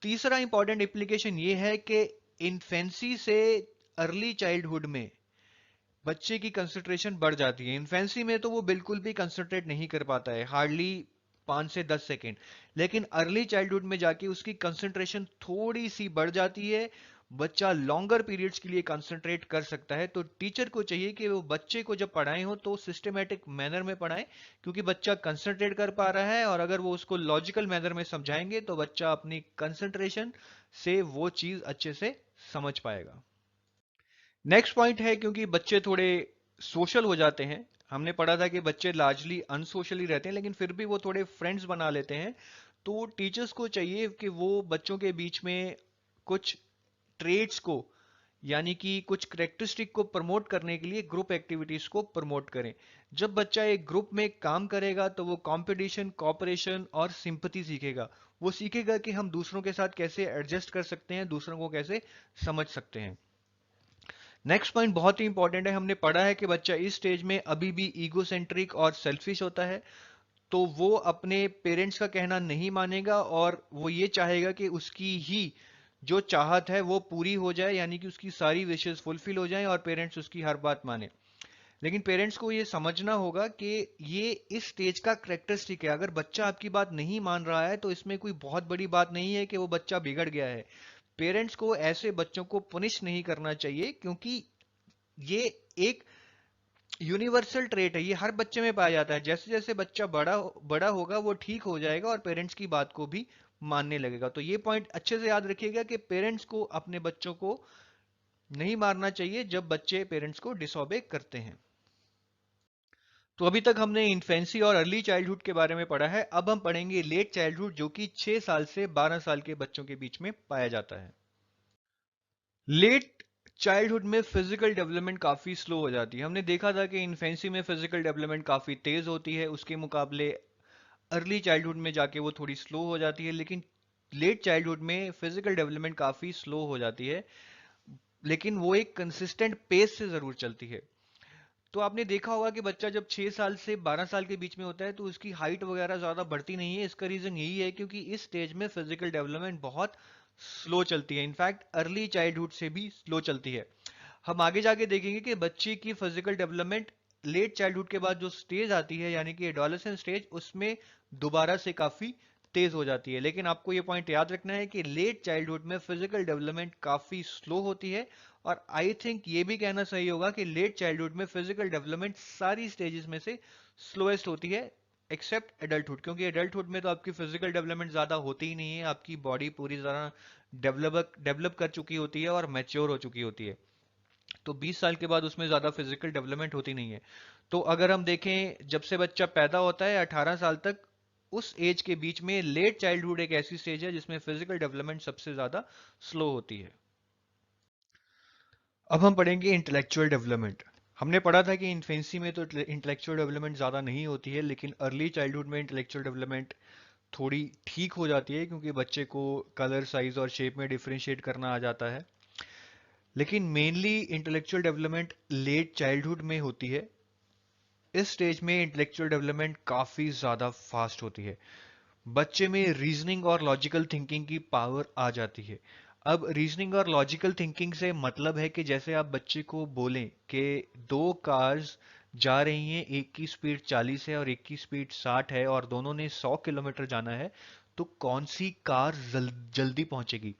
तीसरा इंपॉर्टेंट एप्लीकेशन ये है कि इन्फेंसी से अर्ली चाइल्डहुड में बच्चे की कंसंट्रेशन बढ़ जाती है। इन्फेंसी में तो वो बिल्कुल भी कंसंट्रेट नहीं कर पाता है, हार्डली 5 से 10 सेकेंड। लेकिन अर्ली चाइल्डहुड में जाके उसकी कंसंट्रेशन थोड़ी सी बढ़ जाती है, बच्चा लॉन्गर पीरियड्स के लिए कंसंट्रेट कर सकता है। तो टीचर को चाहिए कि वो बच्चे को जब पढ़ाए हो तो सिस्टमेटिक मैनर में पढ़ाएं, क्योंकि बच्चा कंसंट्रेट कर पा रहा है, और अगर वो उसको लॉजिकल मैनर में समझाएंगे तो बच्चा अपनी कंसंट्रेशन से वो चीज अच्छे से समझ पाएगा। नेक्स्ट पॉइंट है, क्योंकि बच्चे थोड़े सोशल हो जाते हैं, हमने पढ़ा था कि बच्चे लार्जली अनसोशली रहते हैं लेकिन फिर भी वो थोड़े फ्रेंड्स बना लेते हैं। तो टीचर्स को चाहिए कि वो बच्चों के बीच में कुछ ट्रेड्स को, यानी कि कुछ करेक्टरिस्टिक को प्रमोट करने के लिए ग्रुप एक्टिविटीज को प्रमोट करें। जब बच्चा एक ग्रुप में काम करेगा तो वो कंपटीशन, कोऑपरेशन और सिंपैथी सीखेगा। वो सीखेगा कि हम दूसरों के साथ कैसे एडजस्ट कर सकते हैं, दूसरों को कैसे समझ सकते हैं। नेक्स्ट पॉइंट बहुत ही इंपॉर्टेंट है, हमने पढ़ा है कि बच्चा इस स्टेज में अभी भी ईगोसेंट्रिक और सेल्फिश होता है। तो वो अपने पेरेंट्स का कहना नहीं मानेगा और वो ये चाहेगा कि उसकी ही जो चाहत है वो पूरी हो जाए, यानी कि उसकी सारी विशेस फुलफिल हो जाएं और पेरेंट्स उसकी हर बात माने। लेकिन पेरेंट्स को ये समझना होगा कि ये इस स्टेज का करेक्टरिस्टिक है। अगर बच्चा आपकी बात नहीं मान रहा है तो इसमें कोई बहुत बड़ी बात नहीं है कि वो बच्चा बिगड़ गया है। पेरेंट्स को ऐसे बच्चों को पनिश नहीं करना चाहिए, क्योंकि ये एक यूनिवर्सल ट्रेट है, ये हर बच्चे में पाया जाता है। जैसे जैसे बच्चा बड़ा बड़ा होगा वो ठीक हो जाएगा और पेरेंट्स की बात को भी मानने लगेगा। तो ये पॉइंट अच्छे से याद रखिएगा कि पेरेंट्स को अपने बच्चों को नहीं मारना चाहिए जब बच्चे पेरेंट्स को डिसोबे करते हैं। तो अभी तक हमने इन्फेंसी और अर्ली चाइल्डहुड के बारे में पढ़ा है। अब हम पढ़ेंगे लेट चाइल्डहुड, जो कि 6 साल से 12 साल के बच्चों के बीच में पाया जाता है। लेट चाइल्डहुड में फिजिकल डेवलपमेंट काफी स्लो हो जाती है। हमने देखा था कि इन्फेंसी में फिजिकल डेवलपमेंट काफी तेज होती है, उसके मुकाबले अर्ली चाइल्डहुड में जाके वो थोड़ी स्लो हो जाती है। लेकिन लेट चाइल्डहुड में फिजिकल डेवलपमेंट काफी स्लो हो जाती है, लेकिन वो एक कंसिस्टेंट पेस से जरूर चलती है। तो आपने देखा होगा कि बच्चा जब 6 साल से 12 साल के बीच में होता है तो उसकी हाइट वगैरह ज्यादा बढ़ती नहीं है। इसका रीजन यही है क्योंकि इस स्टेज में फिजिकल डेवलपमेंट बहुत स्लो चलती है, इनफैक्ट अर्ली चाइल्डहुड से भी स्लो चलती है। हम आगे जाके देखेंगे कि बच्चे की फिजिकल डेवलपमेंट लेट चाइल्डहुड के बाद जो स्टेज आती है यानी कि एडोलेसेंट स्टेज, उसमें दोबारा से काफी तेज हो जाती है। लेकिन आपको ये पॉइंट याद रखना है कि लेट चाइल्डहुड में फिजिकल डेवलपमेंट काफी स्लो होती है, और आई थिंक ये भी कहना सही होगा कि लेट चाइल्डहुड में फिजिकल डेवलपमेंट सारी स्टेजेस में से स्लोएस्ट होती है एक्सेप्ट एडल्टहुड, क्योंकि एडल्टहुड में तो आपकी फिजिकल डेवलपमेंट ज्यादा होती ही नहीं है, आपकी बॉडी पूरी तरह डेवलप कर चुकी होती है और मैच्योर हो चुकी होती है। तो 20 साल के बाद उसमें ज्यादा फिजिकल डेवलपमेंट होती नहीं है। तो अगर हम देखें जब से बच्चा पैदा होता है 18 साल तक, उस एज के बीच में लेट चाइल्डहुड एक ऐसी स्टेज है जिसमें फिजिकल डेवलपमेंट सबसे ज्यादा स्लो होती है। अब हम पढ़ेंगे इंटेलेक्चुअल डेवलपमेंट। हमने पढ़ा था कि इन्फेंसी में तो इंटेलेक्चुअल डेवलपमेंट ज़्यादा नहीं होती है, लेकिन अर्ली चाइल्डहुड में इंटेलेक्चुअल डेवलपमेंट थोड़ी ठीक हो जाती है, क्योंकि बच्चे को कलर, साइज और शेप में डिफरेंशिएट करना आ जाता है। लेकिन mainly intellectual development late childhood में होती है। इस स्टेज में इंटेलेक्चुअल डेवलपमेंट काफ़ी ज़्यादा फास्ट होती है। बच्चे में रीजनिंग और लॉजिकल थिंकिंग की पावर आ जाती है। अब रीजनिंग और लॉजिकल थिंकिंग से मतलब है कि जैसे आप बच्चे को बोलें कि दो कार्स जा रही हैं, एक की स्पीड 40 है और एक की स्पीड 60 है, और दोनों ने 100 किलोमीटर जाना है, तो कौन सी कार जल्दी पहुंचेगी?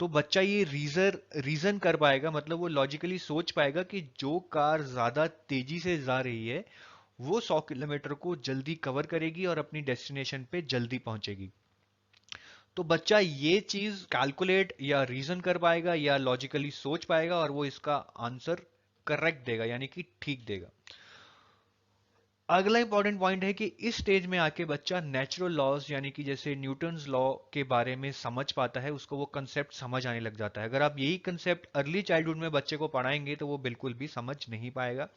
तो बच्चा ये रीजन कर पाएगा, मतलब वो लॉजिकली सोच पाएगा कि जो कार ज्यादा तेजी से जा रही है वो 100 किलोमीटर को जल्दी कवर करेगी और अपनी डेस्टिनेशन पे जल्दी पहुंचेगी। तो बच्चा ये चीज कैलकुलेट या रीजन कर पाएगा या लॉजिकली सोच पाएगा, और वो इसका आंसर करेक्ट देगा, यानी कि ठीक देगा। अगला इंपॉर्टेंट पॉइंट है कि इस स्टेज में आके बच्चा नेचुरल लॉज यानी कि जैसे न्यूटन्स लॉ के बारे में समझ पाता है, उसको वो कंसेप्ट समझ आने लग जाता है। अगर आप यही कंसेप्ट अर्ली चाइल्डहुड में बच्चे को पढ़ाएंगे तो वो बिल्कुल भी समझ नहीं पाएगा,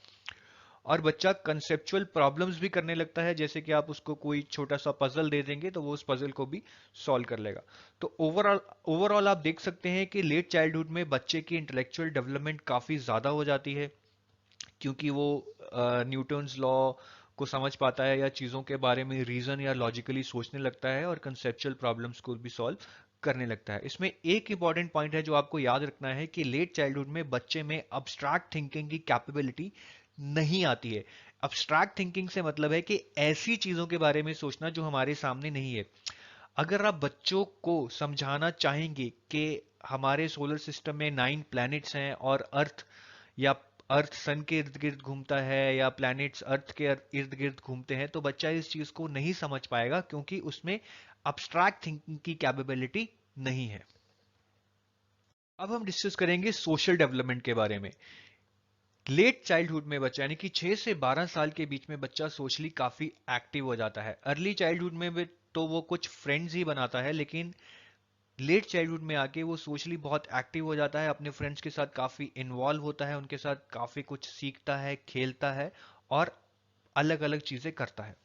और बच्चा कंसेप्चुअल प्रॉब्लम्स भी करने लगता है। जैसे कि आप उसको कोई छोटा सा पजल दे देंगे तो वो उस पजल को भी सॉल्व कर लेगा। तो ओवरऑल आप देख सकते हैं कि लेट चाइल्डहुड में बच्चे की इंटेलेक्चुअल डेवलपमेंट काफी ज्यादा हो जाती है, क्योंकि वो न्यूटन्स लॉ को समझ पाता है या चीज़ों के बारे में रीजन या लॉजिकली सोचने लगता है, और कंसेप्चुअल प्रॉब्लम्स को भी सॉल्व करने लगता है। इसमें एक इंपॉर्टेंट पॉइंट है जो आपको याद रखना है कि लेट चाइल्डहुड में बच्चे में अब्स्ट्रैक्ट थिंकिंग की कैपेबिलिटी नहीं आती है। अब्स्ट्रैक्ट थिंकिंग से मतलब है कि ऐसी चीज़ों के बारे में सोचना जो हमारे सामने नहीं है। अगर आप बच्चों को समझाना चाहेंगे कि हमारे सोलर सिस्टम में 9 प्लैनेट्स हैं और अर्थ, या अर्थ सन के इर्द गिर्द घूमता है, या प्लैनेट्स अर्थ के इर्द गिर्द घूमते हैं, तो बच्चा इस चीज को नहीं समझ पाएगा, क्योंकि उसमें अब्स्ट्रैक्ट थिंकिंग की कैपेबिलिटी नहीं है। अब हम डिस्कस करेंगे सोशल डेवलपमेंट के बारे में। लेट चाइल्डहुड में बच्चा यानी कि 6 से 12 साल के बीच में बच्चा सोशली काफी एक्टिव हो जाता है। अर्ली चाइल्डहुड में भी तो वो कुछ फ्रेंड्स ही बनाता है, लेकिन लेट चाइल्डहुड में आके वो सोशली बहुत एक्टिव हो जाता है, अपने फ्रेंड्स के साथ काफी इन्वॉल्व होता है, उनके साथ काफी कुछ सीखता है, खेलता है और अलग अलग चीजें करता है।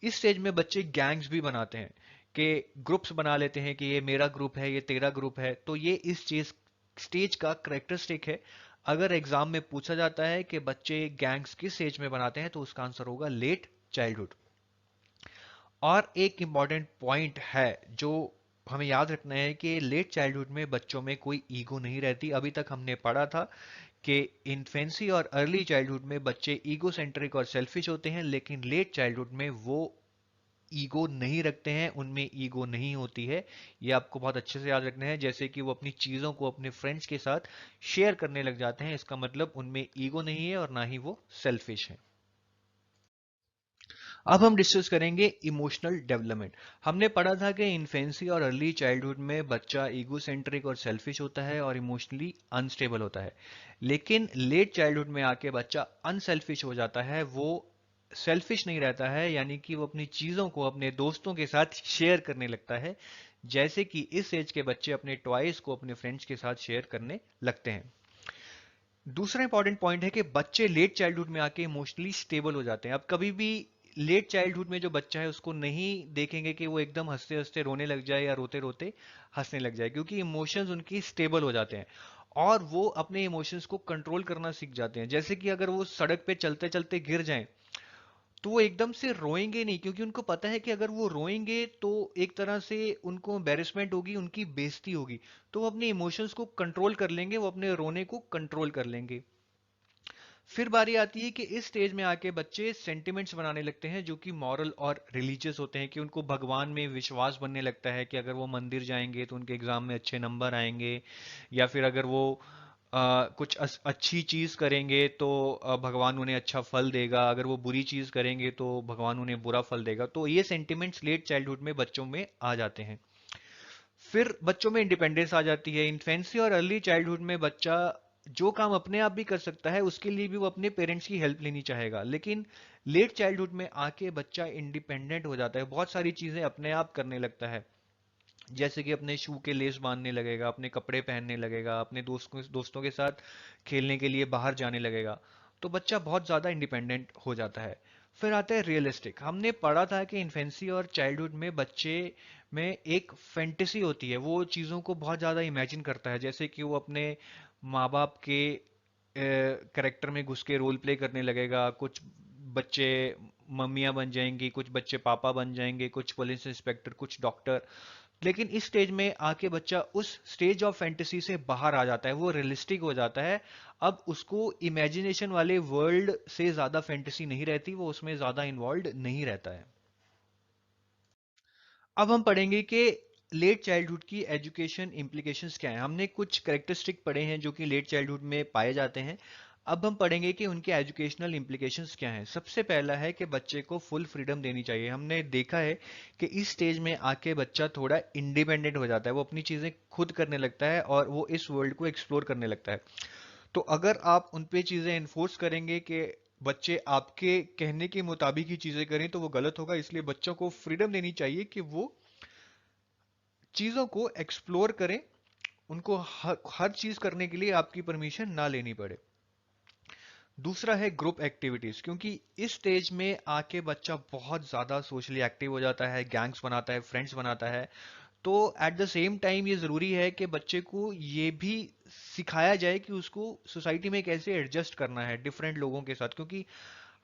इस स्टेज में बच्चे गैंग्स भी बनाते हैं, कि ग्रुप्स बना लेते हैं कि ये मेरा ग्रुप है, ये तेरा ग्रुप है। तो ये इस चीज स्टेज का करेक्टरिस्टिक है। अगर एग्जाम में पूछा जाता है कि बच्चे गैंग्स किस स्टेज में बनाते हैं, तो उसका आंसर होगा लेट चाइल्डहुड। और एक इम्पॉर्टेंट पॉइंट है जो हमें याद रखना है कि लेट चाइल्डहुड में बच्चों में कोई ईगो नहीं रहती। अभी तक हमने पढ़ा था कि इन्फेंसी और अर्ली चाइल्डहुड में बच्चे ईगो सेंट्रिक और सेल्फिश होते हैं, लेकिन लेट चाइल्डहुड में वो ईगो नहीं रखते हैं, उनमें ईगो नहीं होती है। ये आपको बहुत अच्छे से याद रखना है। जैसे कि वो अपनी चीजों को अपने फ्रेंड्स के साथ शेयर करने लग जाते हैं, इसका मतलब उनमें ईगो नहीं है और ना ही वो सेल्फिश है। अब हम डिस्कस करेंगे इमोशनल डेवलपमेंट। हमने पढ़ा था कि इन्फेंसी और अर्ली चाइल्डहुड में बच्चा ईगोसेंट्रिक और सेल्फिश होता है और इमोशनली अनस्टेबल होता है। लेकिन लेट चाइल्डहुड में आके बच्चा अनसेल्फिश हो जाता है, वो सेल्फिश नहीं रहता है, यानी कि वो अपनी चीजों को अपने दोस्तों के साथ शेयर करने लगता है, जैसे कि इस एज के बच्चे अपने टॉयज को अपने फ्रेंड्स के साथ शेयर करने लगते हैं। दूसरा इंपॉर्टेंट पॉइंट है कि बच्चे लेट चाइल्डहुड में आके इमोशनली स्टेबल हो जाते हैं। अब कभी भी लेट चाइल्डहुड में जो बच्चा है उसको नहीं देखेंगे कि वो एकदम हंसते हंसते रोने लग जाए या रोते रोते हंसने लग जाए, क्योंकि इमोशंस उनकी स्टेबल हो जाते हैं और वो अपने इमोशंस को कंट्रोल करना सीख जाते हैं। जैसे कि अगर वो सड़क पे चलते चलते गिर जाएं तो वो एकदम से रोएंगे नहीं, क्योंकि उनको पता है कि अगर वो रोएंगे तो एक तरह से उनको एम्बेरसमेंट होगी, उनकी बेइज्जती होगी। तो वो अपने इमोशंस को कंट्रोल कर लेंगे, वो अपने रोने को कंट्रोल कर लेंगे। फिर बारी आती है कि इस स्टेज में आके बच्चे सेंटिमेंट्स बनाने लगते हैं जो कि मॉरल और रिलीजियस होते हैं, कि उनको भगवान में विश्वास बनने लगता है कि अगर वो मंदिर जाएंगे तो उनके एग्जाम में अच्छे नंबर आएंगे, या फिर अगर वो कुछ अच्छी चीज करेंगे तो भगवान उन्हें अच्छा फल देगा, अगर वो बुरी चीज करेंगे तो भगवान उन्हें बुरा फल देगा। तो ये सेंटिमेंट्स लेट चाइल्डहुड में बच्चों में आ जाते हैं। फिर बच्चों में इंडिपेंडेंस आ जाती है। इन्फेंसी और अर्ली चाइल्डहुड में बच्चा जो काम अपने आप भी कर सकता है उसके लिए भी वो अपने पेरेंट्स की हेल्प लेनी चाहेगा, लेकिन लेट चाइल्डहुड में आके बच्चा इंडिपेंडेंट हो जाता है, बहुत सारी चीजें अपने आप करने लगता है। जैसे कि अपने शू के लेस बांधने लगेगा, अपने कपड़े पहनने लगेगा, अपने दोस्तों के साथ खेलने के लिए बाहर जाने लगेगा। तो बच्चा बहुत ज़्यादा इंडिपेंडेंट हो जाता है। फिर आता है रियलिस्टिक। हमने पढ़ा था कि इन्फेंसी और चाइल्डहुड में बच्चे में एक फैंटेसी होती है, वो चीज़ों को बहुत ज़्यादा इमेजिन करता है, जैसे कि वो अपने माँ बाप के करेक्टर में घुस के रोल प्ले करने लगेगा। कुछ बच्चे मम्मियाँ बन जाएंगी, कुछ बच्चे पापा बन जाएंगे, कुछ पुलिस इंस्पेक्टर, कुछ डॉक्टर। लेकिन इस स्टेज में आके बच्चा उस स्टेज ऑफ फैंटेसी से बाहर आ जाता है, वो रियलिस्टिक हो जाता है। अब उसको इमेजिनेशन वाले वर्ल्ड से ज्यादा फैंटेसी नहीं रहती, वो उसमें ज्यादा इन्वॉल्व नहीं रहता है। अब हम पढ़ेंगे कि लेट चाइल्डहुड की एजुकेशन इम्प्लीकेशंस क्या हैं। हमने कुछ करेक्टरिस्टिक पढ़े हैं जो कि लेट चाइल्डहुड में पाए जाते हैं। अब हम पढ़ेंगे कि उनके एजुकेशनल इम्प्लीकेशंस क्या हैं। सबसे पहला है कि बच्चे को फुल फ्रीडम देनी चाहिए। हमने देखा है कि इस स्टेज में आके बच्चा थोड़ा इंडिपेंडेंट हो जाता है, वो अपनी चीज़ें खुद करने लगता है और वो इस वर्ल्ड को एक्सप्लोर करने लगता है। तो अगर आप उन पे चीज़ें इन्फोर्स करेंगे कि बच्चे आपके कहने के मुताबिक ही चीज़ें करें तो वो गलत होगा, इसलिए बच्चों को फ्रीडम देनी चाहिए कि वो चीजों को एक्सप्लोर करें, उनको हर चीज करने के लिए आपकी परमिशन ना लेनी पड़े। दूसरा है ग्रुप एक्टिविटीज, क्योंकि इस स्टेज में आके बच्चा बहुत ज्यादा सोशली एक्टिव हो जाता है, गैंग्स बनाता है, फ्रेंड्स बनाता है। तो एट द सेम टाइम ये जरूरी है कि बच्चे को ये भी सिखाया जाए कि उसको सोसाइटी में कैसे एडजस्ट करना है डिफरेंट लोगों के साथ, क्योंकि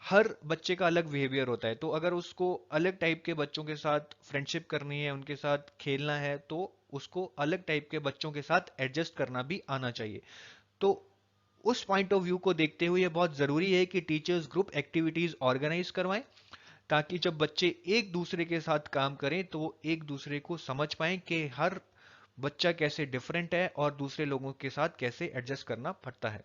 हर बच्चे का अलग बिहेवियर होता है। तो अगर उसको अलग टाइप के बच्चों के साथ फ्रेंडशिप करनी है, उनके साथ खेलना है, तो उसको अलग टाइप के बच्चों के साथ एडजस्ट करना भी आना चाहिए। तो उस पॉइंट ऑफ व्यू को देखते हुए ये बहुत जरूरी है कि टीचर्स ग्रुप एक्टिविटीज ऑर्गेनाइज करवाएं, ताकि जब बच्चे एक दूसरे के साथ काम करें तो वो एक दूसरे को समझ पाएं कि हर बच्चा कैसे डिफरेंट है और दूसरे लोगों के साथ कैसे एडजस्ट करना पड़ता है।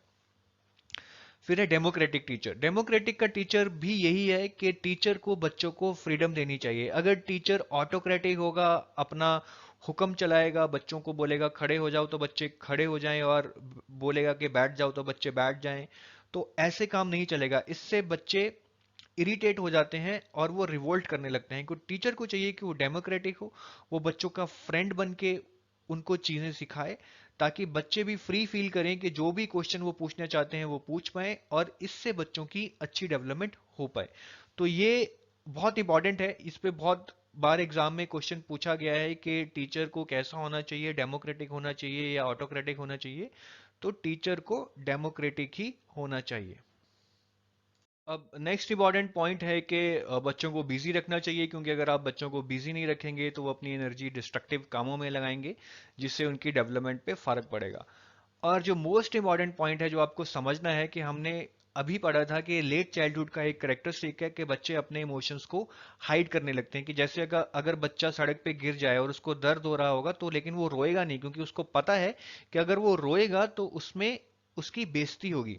फिर है डेमोक्रेटिक टीचर। डेमोक्रेटिक का टीचर भी यही है कि टीचर को बच्चों को फ्रीडम देनी चाहिए। अगर टीचर ऑटोक्रेटिक होगा, अपना हुक्म चलाएगा, बच्चों को बोलेगा खड़े हो जाओ तो बच्चे खड़े हो जाएं, और बोलेगा कि बैठ जाओ तो बच्चे बैठ जाएं, तो ऐसे काम नहीं चलेगा। इससे बच्चे इरिटेट हो जाते हैं और वो रिवोल्ट करने लगते हैं। क्योंकि टीचर को चाहिए कि वो डेमोक्रेटिक हो, वो बच्चों का फ्रेंड बन के उनको चीजें सिखाए, ताकि बच्चे भी फ्री फील करें कि जो भी क्वेश्चन वो पूछना चाहते हैं वो पूछ पाए, और इससे बच्चों की अच्छी डेवलपमेंट हो पाए। तो ये बहुत इंपॉर्टेंट है, इस पे बहुत बार एग्जाम में क्वेश्चन पूछा गया है कि टीचर को कैसा होना चाहिए, डेमोक्रेटिक होना चाहिए या ऑटोक्रेटिक होना चाहिए। तो टीचर को डेमोक्रेटिक ही होना चाहिए। अब नेक्स्ट इंपॉर्टेंट पॉइंट है कि बच्चों को बिजी रखना चाहिए, क्योंकि अगर आप बच्चों को बिजी नहीं रखेंगे तो वो अपनी एनर्जी डिस्ट्रक्टिव कामों में लगाएंगे, जिससे उनकी डेवलपमेंट पे फर्क पड़ेगा। और जो मोस्ट इंपॉर्टेंट पॉइंट है जो आपको समझना है, कि हमने अभी पढ़ा था कि लेट चाइल्डहुड का एक करेक्टरिस्टिक है कि बच्चे अपने इमोशंस को हाइड करने लगते हैं। कि जैसे अगर अगर बच्चा सड़क पे गिर जाए और उसको दर्द हो रहा होगा तो लेकिन वो रोएगा नहीं, क्योंकि उसको पता है कि अगर वो रोएगा तो उसमें उसकी बेइज्जती होगी।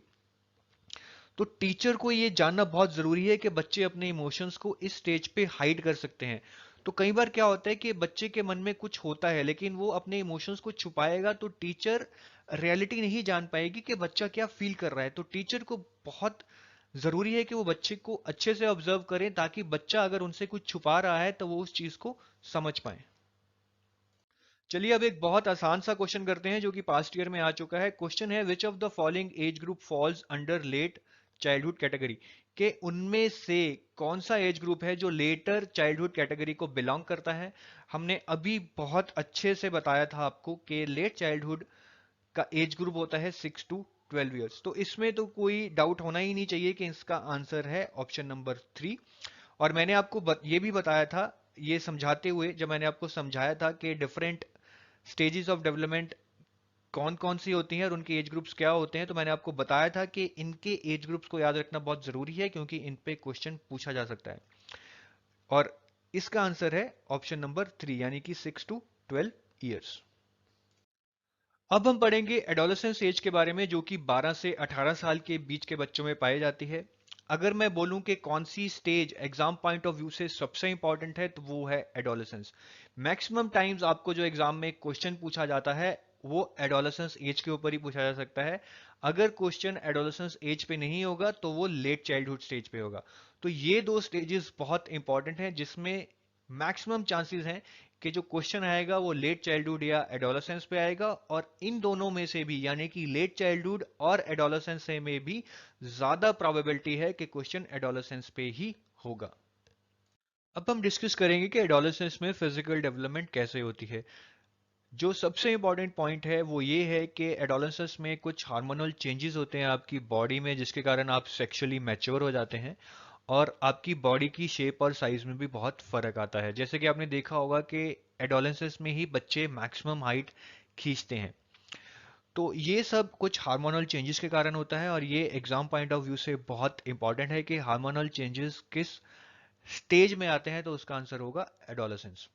तो टीचर को ये जानना बहुत जरूरी है कि बच्चे अपने इमोशंस को इस स्टेज पे हाइड कर सकते हैं। तो कई बार क्या होता है कि बच्चे के मन में कुछ होता है लेकिन वो अपने इमोशंस को छुपाएगा, तो टीचर रियलिटी नहीं जान पाएगी कि बच्चा क्या फील कर रहा है। तो टीचर को बहुत जरूरी है कि वो बच्चे को अच्छे से ऑब्जर्व करें, ताकि बच्चा अगर उनसे कुछ छुपा रहा है तो वो उस चीज को समझ पाए। चलिए अब एक बहुत आसान सा क्वेश्चन करते हैं जो कि पास्ट ईयर में आ चुका है। क्वेश्चन है, which of the following age group falls under late childhood category. के उनमें से कौन सा एज ग्रुप है जो लेटर चाइल्डहुड कैटेगरी को बिलोंग करता है। हमने अभी बहुत अच्छे से बताया था आपको कि लेट चाइल्डहुड का एज ग्रुप होता है 6 to 12 ईयर्स। तो इसमें तो कोई डाउट होना ही नहीं चाहिए कि इसका आंसर है ऑप्शन नंबर 3। और मैंने आपको ये भी बताया था, ये समझाते हुए जब मैंने आपको समझाया था कि डिफरेंट स्टेजेस ऑफ डेवलपमेंट कौन कौन सी होती हैं और उनके एज ग्रुप्स क्या होते हैं, तो मैंने आपको बताया था कि इनके एज ग्रुप्स को याद रखना बहुत जरूरी है क्योंकि इन पे क्वेश्चन पूछा जा सकता है। और इसका आंसर है ऑप्शन नंबर 3 यानी कि 6 to 12 ईयर्स। अब हम पढ़ेंगे एडोलेसेंस एज के बारे में जो कि 12 से 18 साल के बीच के बच्चों में पाई जाती है। अगर मैं बोलूं कि कौन सी stage exam point of view से सबसे इंपॉर्टेंट है तो वो है एडोलेसेंस। मैक्सिमम टाइम्स आपको जो एग्जाम में क्वेश्चन पूछा जाता है वो एडोलेसेंस एज के ऊपर ही पूछा जा सकता है। अगर क्वेश्चन एडोलेसेंस एज पे नहीं होगा तो वो लेट चाइल्डहुड स्टेज पे होगा। तो ये दो स्टेजेस बहुत इंपॉर्टेंट हैं जिसमें मैक्सिमम चांसेस हैं कि जो क्वेश्चन आएगा वो लेट चाइल्डहुड या एडोलेसेंस पे आएगा, और इन दोनों में से भी यानी कि लेट चाइल्डहुड और एडोलेसेंस में भी ज्यादा प्रोबेबिलिटी है कि क्वेश्चन एडोलेसेंस पे ही होगा। अब हम डिस्कस करेंगे कि एडोलेसेंस में फिजिकल डेवलपमेंट कैसे होती है। जो सबसे इंपॉर्टेंट पॉइंट है वो ये है कि एडोलेसेंस में कुछ हार्मोनल चेंजेस होते हैं आपकी बॉडी में जिसके कारण आप सेक्सुअली मैच्योर हो जाते हैं, और आपकी बॉडी की शेप और साइज में भी बहुत फर्क आता है। जैसे कि आपने देखा होगा कि एडोलेसेंस में ही बच्चे मैक्सिमम हाइट खींचते हैं। तो ये सब कुछ हार्मोनल चेंजेस के कारण होता है, और ये एग्जाम पॉइंट ऑफ व्यू से बहुत इंपॉर्टेंट है कि हार्मोनल चेंजेस किस स्टेज में आते हैं, तो उसका आंसर होगा एडोलेसेंस।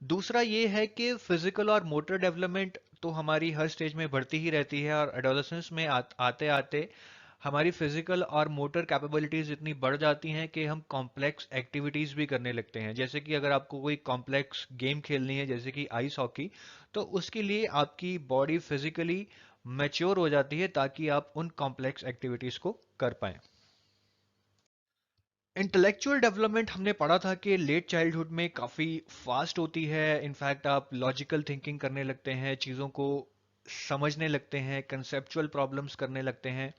दूसरा ये है कि फिजिकल और मोटर डेवलपमेंट तो हमारी हर स्टेज में बढ़ती ही रहती है, और एडोलेसेंस में आते आते हमारी फिजिकल और मोटर कैपेबिलिटीज इतनी बढ़ जाती हैं कि हम कॉम्प्लेक्स एक्टिविटीज भी करने लगते हैं। जैसे कि अगर आपको कोई कॉम्प्लेक्स गेम खेलनी है जैसे कि आइस हॉकी, तो उसके लिए आपकी बॉडी फिजिकली मैच्योर हो जाती है ताकि आप उन कॉम्प्लेक्स एक्टिविटीज को कर पाएं। इंटेलेक्चुअल डेवलपमेंट हमने पढ़ा था कि लेट चाइल्डहुड में काफ़ी फास्ट होती है। इनफैक्ट आप लॉजिकल थिंकिंग करने लगते हैं, चीज़ों को समझने लगते हैं, कंसेप्चुअल प्रॉब्लम्स करने लगते हैं।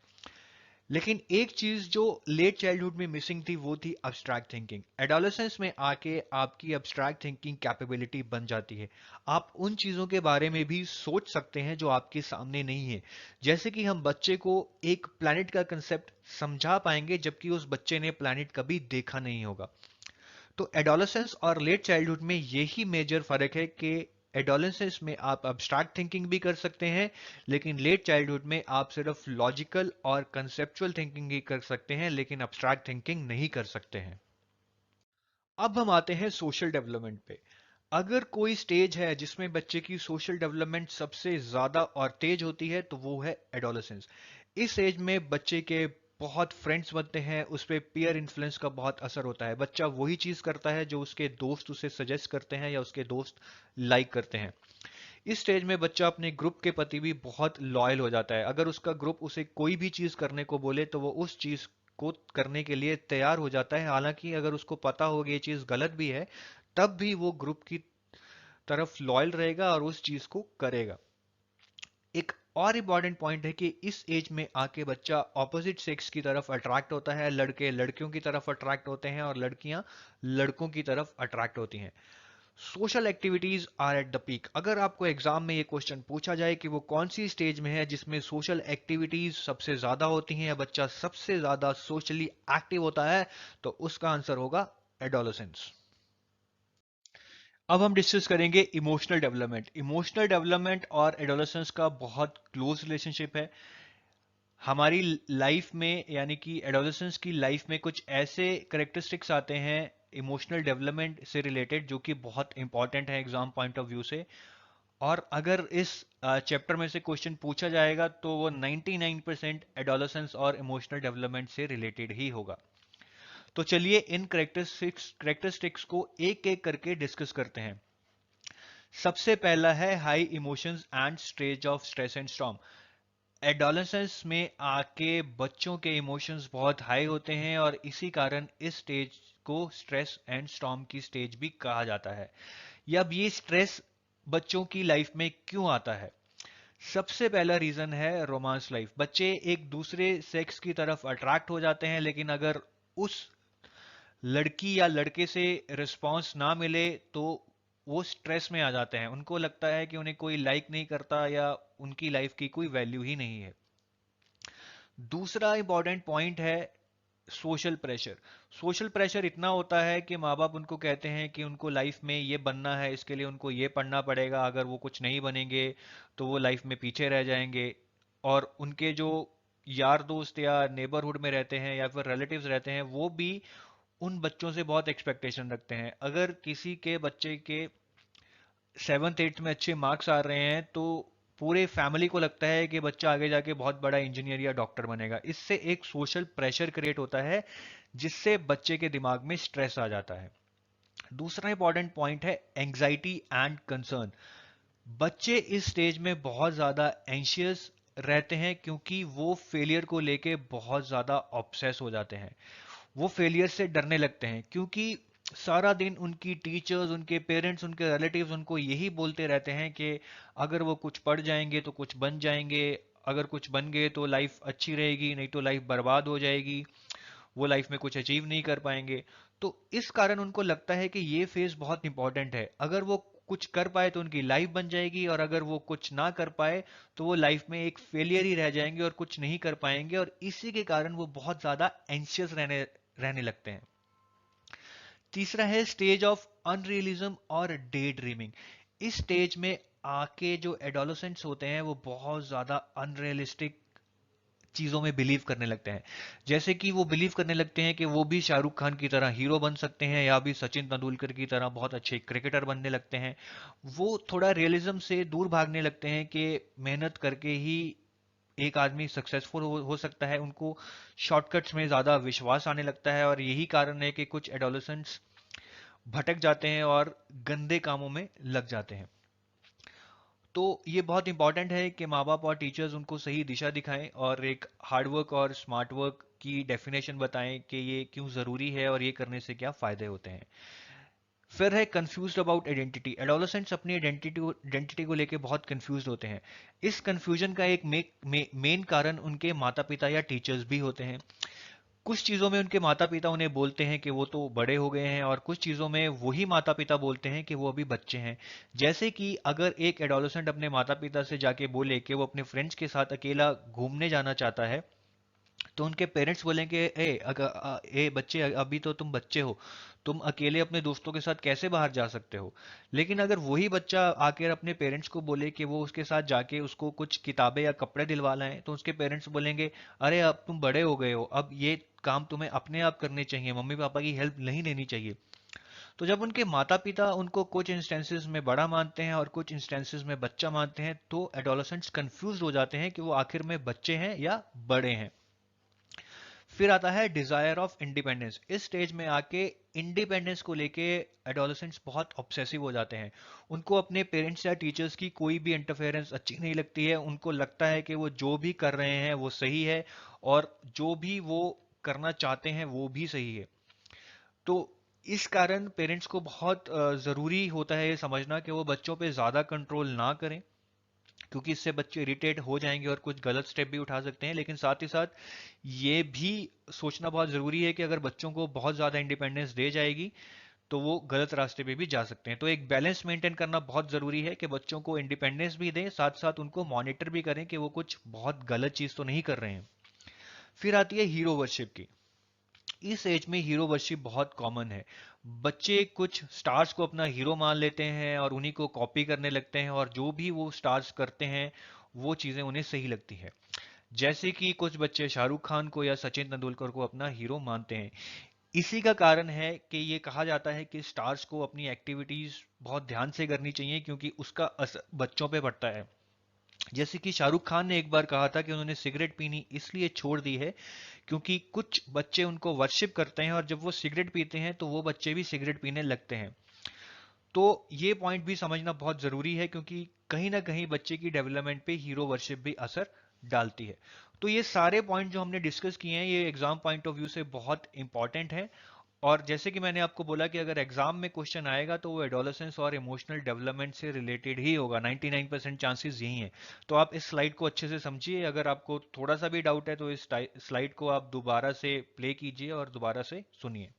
लेकिन एक चीज जो लेट चाइल्डहुड में मिसिंग थी वो थी अब्स्ट्रैक्ट थिंकिंग। एडोलेसेंस में आके आपकी अब्स्ट्रैक्ट थिंकिंग कैपेबिलिटी बन जाती है। आप उन चीजों के बारे में भी सोच सकते हैं जो आपके सामने नहीं है। जैसे कि हम बच्चे को एक प्लैनेट का कंसेप्ट समझा पाएंगे जबकि उस बच्चे ने प्लैनेट कभी देखा नहीं होगा। तो एडोलेसेंस और लेट चाइल्डहुड में यही मेजर फर्क है कि एडोलेसेंस में आप अब्स्ट्रैक्ट थिंकिंग भी कर सकते हैं, लेकिन लेट चाइल्डहुड में आप सिर्फ लॉजिकल और कंसेप्चुअल थिंकिंग ही कर सकते हैं लेकिन अब्स्ट्रैक्ट थिंकिंग नहीं कर सकते हैं। अब हम आते हैं सोशल डेवलपमेंट पे। अगर कोई स्टेज है जिसमें बच्चे की सोशल डेवलपमेंट सबसे ज्यादा और तेज होती है तो वो है एडोलेसेंस। इस एज में बच्चे के बहुत फ्रेंड्स बनते हैं, उस पे पीयर इन्फ्लुएंस का बहुत असर होता है। बच्चा वही चीज करता है जो उसके दोस्त उसे सजेस्ट करते हैं या उसके दोस्त लाइक करते हैं। इस स्टेज में बच्चा अपने ग्रुप के प्रति भी बहुत लॉयल हो जाता है। अगर उसका ग्रुप उसे कोई भी चीज करने को बोले तो वो उस चीज को करने के लिए तैयार हो जाता है, हालांकि अगर उसको पता हो कि ये चीज गलत भी है तब भी वो ग्रुप की तरफ लॉयल रहेगा और उस चीज को करेगा। एक और इम्पॉर्टेंट पॉइंट है कि इस एज में आके बच्चा ऑपोजिट सेक्स की तरफ अट्रैक्ट होता है। लड़के लड़कियों की तरफ अट्रैक्ट होते हैं और लड़कियां लड़कों की तरफ अट्रैक्ट होती हैं। Social activities are at the peak. अगर आपको एग्जाम में ये क्वेश्चन पूछा जाए कि वो कौन सी स्टेज में है जिसमें सोशल एक्टिविटीज सबसे ज्यादा होती हैं या बच्चा सबसे ज्यादा सोशली एक्टिव होता है, तो उसका आंसर होगा एडोलेसेंस। अब हम डिस्कस करेंगे इमोशनल डेवलपमेंट। इमोशनल डेवलपमेंट और एडोलेसेंस का बहुत क्लोज रिलेशनशिप है हमारी लाइफ में, यानी कि एडोलेसेंस की लाइफ में कुछ ऐसे करेक्टरिस्टिक्स आते हैं इमोशनल डेवलपमेंट से रिलेटेड जो कि बहुत इंपॉर्टेंट है एग्जाम पॉइंट ऑफ व्यू से। और अगर इस चैप्टर में से क्वेश्चन पूछा जाएगा तो वो 99% एडोलेसेंस और इमोशनल डेवलपमेंट से रिलेटेड ही होगा। तो चलिए इन करेक्टरिस्टिक्स को एक एक करके डिस्कस करते हैं। सबसे पहला है high emotions and stage of stress and storm. Adolescence में आके बच्चों के इमोशंस बहुत हाई होते हैं और इसी कारण इस स्टेज को स्ट्रेस एंड स्टॉर्म की स्टेज भी कहा जाता है। या अब ये स्ट्रेस बच्चों की लाइफ में क्यों आता है? सबसे पहला रीजन है रोमांस लाइफ। बच्चे एक दूसरे सेक्स की तरफ अट्रैक्ट हो जाते हैं, लेकिन अगर उस लड़की या लड़के से रिस्पांस ना मिले तो वो स्ट्रेस में आ जाते हैं। उनको लगता है कि उन्हें कोई लाइक नहीं करता या उनकी लाइफ की कोई वैल्यू ही नहीं है। दूसरा इंपॉर्टेंट पॉइंट है सोशल प्रेशर। सोशल प्रेशर इतना होता है कि माँ बाप उनको कहते हैं कि उनको लाइफ में ये बनना है, इसके लिए उनको ये पढ़ना पड़ेगा, अगर वो कुछ नहीं बनेंगे तो वो लाइफ में पीछे रह जाएंगे। और उनके जो यार दोस्त या नेबरहुड में रहते हैं या फिर रिलेटिव्स रहते हैं, वो भी उन बच्चों से बहुत एक्सपेक्टेशन रखते हैं। अगर किसी के बच्चे के सेवन्थ एट्थ में अच्छे मार्क्स आ रहे हैं तो पूरे फैमिली को लगता है कि बच्चा आगे जाके बहुत बड़ा इंजीनियर या डॉक्टर बनेगा। इससे एक सोशल प्रेशर क्रिएट होता है जिससे बच्चे के दिमाग में स्ट्रेस आ जाता है। दूसरा इंपॉर्टेंट पॉइंट है एंग्जाइटी एंड कंसर्न। बच्चे इस स्टेज में बहुत ज़्यादा एंशियस रहते हैं क्योंकि वो फेलियर को लेके बहुत ज़्यादा ऑब्सेस हो जाते हैं। वो फेलियर से डरने लगते हैं क्योंकि सारा दिन उनकी टीचर्स, उनके पेरेंट्स, उनके रिलेटिव्स उनको यही बोलते रहते हैं कि अगर वो कुछ पढ़ जाएंगे तो कुछ बन जाएंगे, अगर कुछ बन गए तो लाइफ अच्छी रहेगी, नहीं तो लाइफ बर्बाद हो जाएगी, वो लाइफ में कुछ अचीव नहीं कर पाएंगे। तो इस कारण उनको लगता है कि ये फेज बहुत इंपॉर्टेंट है, अगर वो कुछ कर पाए तो उनकी लाइफ बन जाएगी, और अगर वो कुछ ना कर पाए तो वो लाइफ में एक फेलियर ही रह जाएंगे और कुछ नहीं कर पाएंगे। और इसी के कारण वो बहुत ज्यादा एंशियस रहने रहने लगते हैं। तीसरा है स्टेज ऑफ अनरियलिज्म और डे ड्रीमिंग। इस स्टेज में आके जो एडोलसेंट्स होते हैं वो बहुत ज्यादा अनरियलिस्टिक चीजों में बिलीव करने लगते हैं। जैसे कि वो बिलीव करने लगते हैं कि वो भी शाहरुख खान की तरह हीरो बन सकते हैं या भी सचिन तेंदुलकर की तरह बहुत अच्छे क्रिकेटर बनने लगते हैं। वो थोड़ा रियलिज्म से दूर भागने लगते हैं कि मेहनत करके ही एक आदमी सक्सेसफुल हो सकता है। उनको शॉर्टकट्स में ज्यादा विश्वास आने लगता है और यही कारण है कि कुछ एडोलेसेंट्स भटक जाते हैं और गंदे कामों में लग जाते हैं। तो ये बहुत इंपॉर्टेंट है कि माँ बाप और टीचर्स उनको सही दिशा दिखाएं और एक हार्ड वर्क और स्मार्ट वर्क की डेफिनेशन बताएं कि ये क्यों ज़रूरी है और ये करने से क्या फ़ायदे होते हैं। फिर है कंफ्यूज्ड अबाउट आइडेंटिटी। एडोलेसेंट्स अपनी आइडेंटिटी को लेके बहुत कंफ्यूज्ड होते हैं। इस कंफ्यूजन का एक मेन कारण उनके माता पिता या टीचर्स भी होते हैं। कुछ चीज़ों में उनके माता पिता उन्हें बोलते हैं कि वो तो बड़े हो गए हैं, और कुछ चीज़ों में वही माता पिता बोलते हैं कि वो अभी बच्चे हैं। जैसे कि अगर एक एडोलेसेंट अपने माता पिता से जाके बोले कि वो अपने फ्रेंड्स के साथ अकेला घूमने जाना चाहता है, तो उनके पेरेंट्स बोलेंगे ए बच्चे, अभी तो तुम बच्चे हो, तुम अकेले अपने दोस्तों के साथ कैसे बाहर जा सकते हो। लेकिन अगर वही बच्चा आकर अपने पेरेंट्स को बोले कि वो उसके साथ जाके उसको कुछ किताबें या कपड़े दिलवा लाएं, तो उसके पेरेंट्स बोलेंगे अरे अब तुम बड़े हो गए हो, अब ये काम तुम्हें अपने आप करने चाहिए, मम्मी पापा की हेल्प नहीं लेनी चाहिए। तो जब उनके माता पिता उनको कुछ इंस्टेंसेस में बड़ा मानते हैं और कुछ इंस्टेंसेस में बच्चा मानते हैं, तो एडोलेसेंट्स कंफ्यूज हो जाते हैं कि वो आखिर में बच्चे हैं या बड़े हैं। फिर आता है डिजायर ऑफ इंडिपेंडेंस। इस स्टेज में आके इंडिपेंडेंस को लेके एडोलेसेंट्स बहुत ऑब्सेसिव हो जाते हैं। उनको अपने पेरेंट्स या टीचर्स की कोई भी इंटरफेरेंस अच्छी नहीं लगती है। उनको लगता है कि वो जो भी कर रहे हैं वो सही है, और जो भी वो करना चाहते हैं वो भी सही है। तो इस कारण पेरेंट्स को बहुत ज़रूरी होता है ये समझना कि वो बच्चों पे ज़्यादा कंट्रोल ना करें, क्योंकि इससे बच्चे इरिटेट हो जाएंगे और कुछ गलत स्टेप भी उठा सकते हैं। लेकिन साथ ही साथ ये भी सोचना बहुत ज़रूरी है कि अगर बच्चों को बहुत ज़्यादा इंडिपेंडेंस दे जाएगी तो वो गलत रास्ते पे भी जा सकते हैं। तो एक बैलेंस मेंटेन करना बहुत ज़रूरी है कि बच्चों को इंडिपेंडेंस भी दें, साथ साथ उनको मॉनिटर भी करें कि वो कुछ बहुत गलत चीज़ तो नहीं कर रहे हैं। फिर आती है हीरो वर्शिप की। इस एज में हीरो वर्शिप बहुत कॉमन है। बच्चे कुछ स्टार्स को अपना हीरो मान लेते हैं और उन्हीं को कॉपी करने लगते हैं, और जो भी वो स्टार्स करते हैं वो चीज़ें उन्हें सही लगती है। जैसे कि कुछ बच्चे शाहरुख खान को या सचिन तेंदुलकर को अपना हीरो मानते हैं। इसी का कारण है कि ये कहा जाता है कि स्टार्स को अपनी एक्टिविटीज बहुत ध्यान से करनी चाहिए क्योंकि उसका असर बच्चों पे पड़ता है। जैसे कि शाहरुख खान ने एक बार कहा था कि उन्होंने सिगरेट पीनी इसलिए छोड़ दी है क्योंकि कुछ बच्चे उनको वर्शिप करते हैं, और जब वो सिगरेट पीते हैं तो वो बच्चे भी सिगरेट पीने लगते हैं। तो ये पॉइंट भी समझना बहुत ज़रूरी है क्योंकि कहीं ना कहीं बच्चे की डेवलपमेंट पे हीरो वर्शिप भी असर डालती है। तो ये सारे पॉइंट जो हमने डिस्कस किए हैं ये एग्जाम पॉइंट ऑफ व्यू से बहुत इंपॉर्टेंट है। और जैसे कि मैंने आपको बोला कि अगर एग्जाम में क्वेश्चन आएगा तो वो एडोलेसेंस और इमोशनल डेवलपमेंट से रिलेटेड ही होगा। 99% चांसेस यही हैं। तो आप इस स्लाइड को अच्छे से समझिए। अगर आपको थोड़ा सा भी डाउट है तो इस स्लाइड को आप दोबारा से प्ले कीजिए और दोबारा से सुनिए।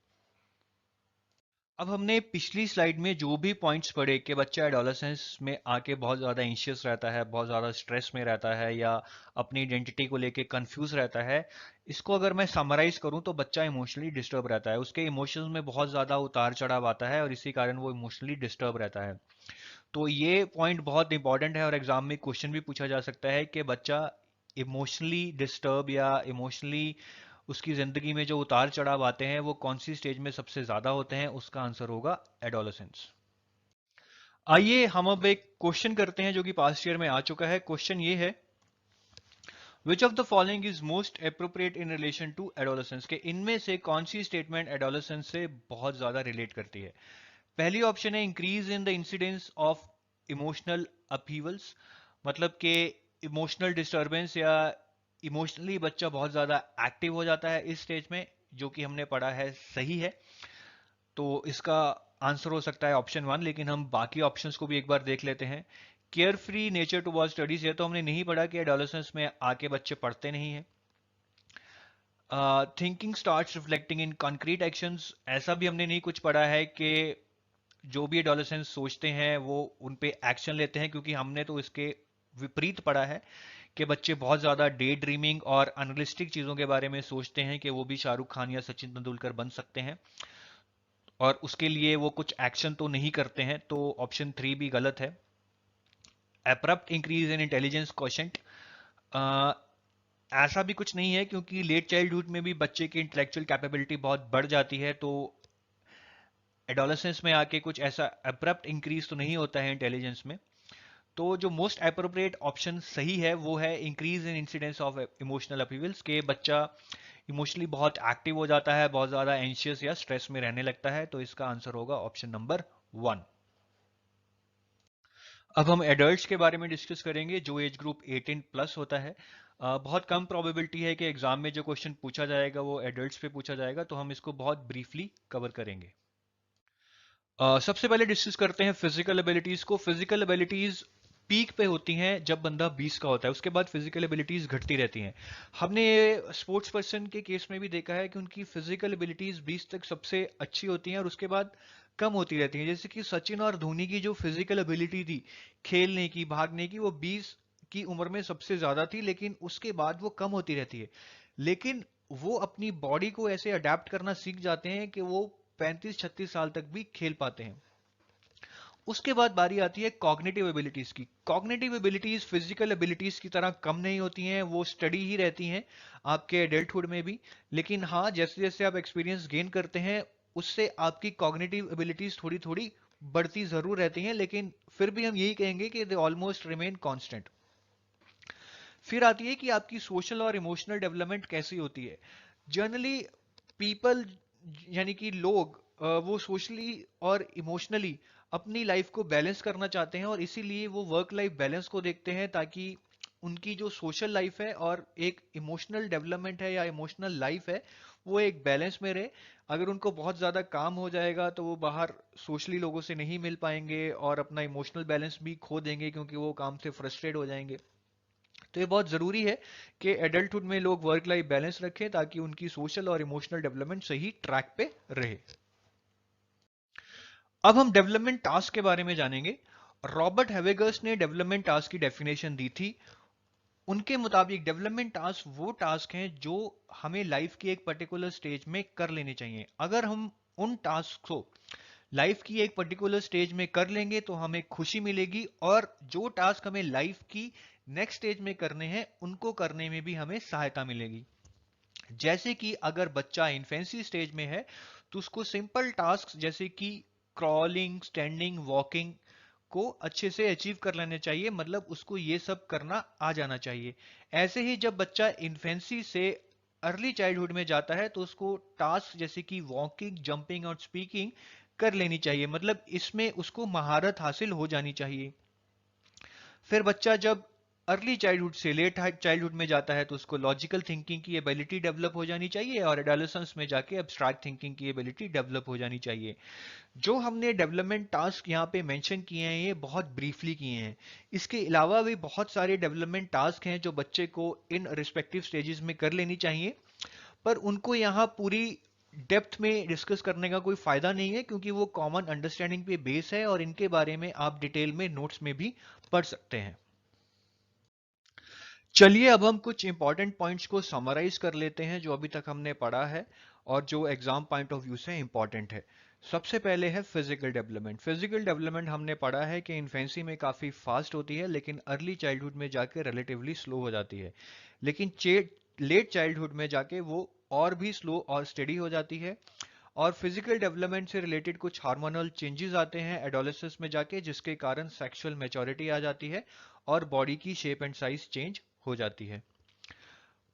अब हमने पिछली स्लाइड में जो भी पॉइंट्स पढ़े कि बच्चा एडोलेसेंस में आके बहुत ज़्यादा एंशियस रहता है, बहुत ज़्यादा स्ट्रेस में रहता है, या अपनी आइडेंटिटी को लेके कंफ्यूज रहता है, इसको अगर मैं समराइज करूं तो बच्चा इमोशनली डिस्टर्ब रहता है, उसके इमोशंस में बहुत ज़्यादा उतार चढ़ाव आता है और इसी कारण वो इमोशनली डिस्टर्ब रहता है। तो ये पॉइंट बहुत इंपॉर्टेंट है और एग्जाम में क्वेश्चन भी पूछा जा सकता है कि बच्चा इमोशनली डिस्टर्ब या इमोशनली उसकी जिंदगी में जो उतार चढ़ाव आते हैं वो कौन सी स्टेज में सबसे ज्यादा होते हैं, उसका आंसर होगा एडोलेसेंस। आइए हम अब एक क्वेश्चन करते हैं जो कि पास्ट ईयर में आ चुका है। क्वेश्चन ये है, which of the following is most appropriate in relation to adolescence, के इनमें से कौन सी स्टेटमेंट एडोलेसेंस से बहुत ज्यादा रिलेट करती है। पहली ऑप्शन है increase in the incidence of emotional upheavals, मतलब कि इमोशनल डिस्टरबेंस या इमोशनली बच्चा बहुत ज्यादा एक्टिव हो जाता है इस स्टेज में, जो कि हमने पढ़ा है सही है। तो इसका आंसर हो सकता है ऑप्शन वन, लेकिन हम बाकी ऑप्शंस को भी एक बार देख लेते हैं। Care free nature towards studies, ये तो हमने नहीं पढ़ा कि एडोलेसेंस में आके बच्चे पढ़ते नहीं हैं। Thinking starts reflecting in concrete actions, ऐसा भी हमने नहीं कुछ पढ़ा है कि जो भी एडोलेसेंस सोचते हैं वो उन पे एक्शन लेते हैं, क्योंकि हमने तो इसके विपरीत पढ़ा है कि बच्चे बहुत ज्यादा डे ड्रीमिंग और अनरियलिस्टिक चीजों के बारे में सोचते हैं कि वो भी शाहरुख खान या सचिन तेंदुलकर बन सकते हैं, और उसके लिए वो कुछ एक्शन तो नहीं करते हैं। तो ऑप्शन थ्री भी गलत है। Abrupt increase in intelligence quotient, ऐसा भी कुछ नहीं है, क्योंकि लेट चाइल्डहुड में भी बच्चे की इंटेलेक्चुअल कैपेबिलिटी बहुत बढ़ जाती है, तो एडोलेसेंस में आके कुछ ऐसा अब्रप्ट इंक्रीज तो नहीं होता है इंटेलिजेंस में। तो जो मोस्ट अप्रोप्रिएट ऑप्शन सही है वो है increase in incidence of emotional upheavals, के बच्चा इमोशनली बहुत एक्टिव हो जाता है, बहुत ज्यादा एंशियस या स्ट्रेस में रहने लगता है। तो इसका आंसर होगा ऑप्शन नंबर वन। अब हम एडल्ट्स के बारे में डिस्कस करेंगे जो एज ग्रुप 18 प्लस होता है। बहुत कम प्रोबेबिलिटी है कि एग्जाम में जो क्वेश्चन पूछा जाएगा वो एडल्ट्स पे पूछा जाएगा, तो हम इसको बहुत ब्रीफली कवर करेंगे। सबसे पहले डिस्कस करते हैं फिजिकल एबिलिटीज को। फिजिकल एबिलिटीज पीक पे होती हैं जब बंदा 20 का होता है, उसके बाद फिजिकल एबिलिटीज घटती रहती हैं। हमने स्पोर्ट्स पर्सन के केस में भी देखा है कि उनकी फिजिकल एबिलिटीज 20 तक सबसे अच्छी होती हैं और उसके बाद कम होती रहती हैं। जैसे कि सचिन और धोनी की जो फिजिकल एबिलिटी थी खेलने की, भागने की, वो 20 की उम्र में सबसे ज्यादा थी, लेकिन उसके बाद वो कम होती रहती है। लेकिन वो अपनी बॉडी को ऐसे अडेप्ट करना सीख जाते हैं कि वो 35-36 साल तक भी खेल पाते हैं। उसके बाद बारी आती है कॉग्निटिव एबिलिटीज की। कॉग्निटिव एबिलिटीज फिजिकल एबिलिटीज की तरह कम नहीं होती हैं, वो स्टडी ही रहती हैं आपके एडल्टहुड में भी। लेकिन हाँ, जैसे जैसे आप एक्सपीरियंस गेन करते हैं उससे आपकी कॉग्निटिव एबिलिटीज थोड़ी थोड़ी बढ़ती जरूर रहती हैं, लेकिन फिर भी हम यही कहेंगे कि दे ऑलमोस्ट रिमेन कांस्टेंट। फिर आती है कि आपकी सोशल और इमोशनल डेवलपमेंट कैसी होती है। जनरली पीपल, यानी कि लोग वो सोशली और इमोशनली अपनी लाइफ को बैलेंस करना चाहते हैं और इसीलिए वो वर्क लाइफ बैलेंस को देखते हैं, ताकि उनकी जो सोशल लाइफ है और एक इमोशनल डेवलपमेंट है या इमोशनल लाइफ है वो एक बैलेंस में रहे। अगर उनको बहुत ज़्यादा काम हो जाएगा तो वो बाहर सोशली लोगों से नहीं मिल पाएंगे और अपना इमोशनल बैलेंस भी खो देंगे, क्योंकि वो काम से फ्रस्ट्रेट हो जाएंगे। तो ये बहुत जरूरी है कि एडल्टहुड में लोग वर्क लाइफ बैलेंस रखें ताकि उनकी सोशल और इमोशनल डेवलपमेंट सही ट्रैक पे रहे। अब हम डेवलपमेंट टास्क के बारे में जानेंगे। रॉबर्ट हेवेगर्स ने डेवलपमेंट टास्क की डेफिनेशन दी थी। उनके मुताबिक डेवलपमेंट टास्क वो टास्क हैं जो हमें लाइफ की एक पर्टिकुलर स्टेज में कर लेने चाहिए। अगर हम उन टास्क को लाइफ की एक पर्टिकुलर स्टेज में कर लेंगे तो हमें खुशी मिलेगी, और जो टास्क हमें लाइफ की नेक्स्ट स्टेज में करने हैं उनको करने में भी हमें सहायता मिलेगी। जैसे कि अगर बच्चा इन्फेंसी स्टेज में है तो उसको सिंपल टास्क जैसे कि क्रॉलिंग, स्टैंडिंग, वॉकिंग को अच्छे से अचीव कर लेने चाहिए, मतलब उसको ये सब करना आ जाना चाहिए। ऐसे ही जब बच्चा इन्फेंसी से अर्ली चाइल्डहुड में जाता है तो उसको टास्क जैसे कि वॉकिंग, जंपिंग और स्पीकिंग कर लेनी चाहिए, मतलब इसमें उसको महारत हासिल हो जानी चाहिए। फिर बच्चा जब अर्ली चाइल्डहुड से लेट चाइल्डहुड में जाता है तो उसको लॉजिकल थिंकिंग की एबिलिटी डेवलप हो जानी चाहिए और एडोलेसेंस में जाके एब्स्ट्रैक्ट थिंकिंग की एबिलिटी डेवलप हो जानी चाहिए। जो हमने डेवलपमेंट टास्क यहाँ पे मेंशन किए हैं ये बहुत ब्रीफली किए हैं। इसके अलावा भी बहुत सारे डेवलपमेंट टास्क हैं जो बच्चे को इन रिस्पेक्टिव स्टेजेस में कर लेनी चाहिए, पर उनको यहाँ पूरी डेप्थ में डिस्कस करने का कोई फायदा नहीं है, क्योंकि वो कॉमन अंडरस्टैंडिंग पे बेस है और इनके बारे में आप डिटेल में नोट्स में भी पढ़ सकते हैं। चलिए अब हम कुछ इंपॉर्टेंट पॉइंट्स को समराइज कर लेते हैं जो अभी तक हमने पढ़ा है और जो एग्जाम पॉइंट ऑफ व्यू से इंपॉर्टेंट है। सबसे पहले है फिजिकल डेवलपमेंट। फिजिकल डेवलपमेंट हमने पढ़ा है कि इन्फेंसी में काफी फास्ट होती है, लेकिन अर्ली चाइल्डहुड में जाके रिलेटिवली स्लो हो जाती है। लेकिन लेट चाइल्डहुड में जाके वो और भी स्लो और स्टेडी हो जाती है। और फिजिकल डेवलपमेंट से रिलेटेड कुछ हार्मोनल चेंजेस आते हैं एडोलेसेंस में जाके, जिसके कारण सेक्सुअल मैच्योरिटी आ जाती है और बॉडी की शेप एंड साइज चेंज हो जाती है।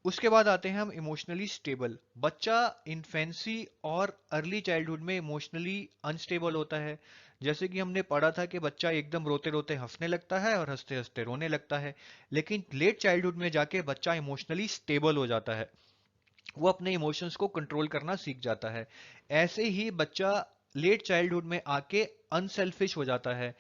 उसके बाद आते हैं हम इमोशनली स्टेबल। बच्चा इन्फेंसी और अर्ली चाइल्डहुड में इमोशनली अनस्टेबल होता है। जैसे कि हमने पढ़ा था कि बच्चा एकदम रोते रोते हंसने लगता है और हंसते हंसते रोने लगता है, लेकिन लेट चाइल्डहुड में जाके बच्चा इमोशनली स्टेबल हो जाता है, वो अपने इमोशंस को कंट्रोल करना सीख जाता है। ऐसे ही बच्चा लेट चाइल्डहुड में आके अनसेल्फिश हो जाता है।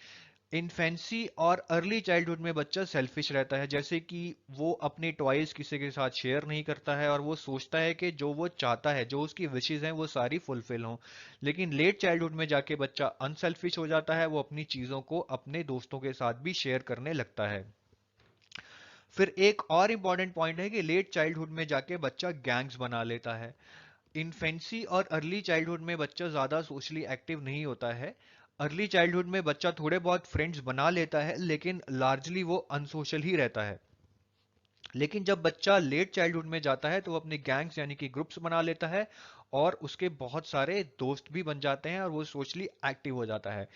इन्फेंसी और अर्ली चाइल्डहुड में बच्चा सेल्फिश रहता है, जैसे कि वो अपने टॉयज किसी के साथ शेयर नहीं करता है और वो सोचता है कि जो वो चाहता है, जो उसकी विशेस हैं, वो सारी फुलफिल हों। लेकिन लेट चाइल्डहुड में जाके बच्चा अनसेल्फिश हो जाता है, वो अपनी चीजों को अपने दोस्तों के साथ भी शेयर करने लगता है। फिर एक और इंपॉर्टेंट पॉइंट है कि लेट चाइल्डहुड में जाके बच्चा गैंग्स बना लेता है। इन्फेंसी और अर्ली चाइल्डहुड में बच्चा ज्यादा सोशली एक्टिव नहीं होता है। अर्ली चाइल्डहुड में बच्चा थोड़े बहुत फ्रेंड्स बना लेता है, लेकिन लार्जली वो अनसोशल ही रहता है। लेकिन जब बच्चा लेट चाइल्डहुड में जाता है तो वो अपने गैंग्स यानी कि ग्रुप्स बना लेता है और उसके बहुत सारे दोस्त भी बन जाते हैं और वो सोशली एक्टिव हो जाता है।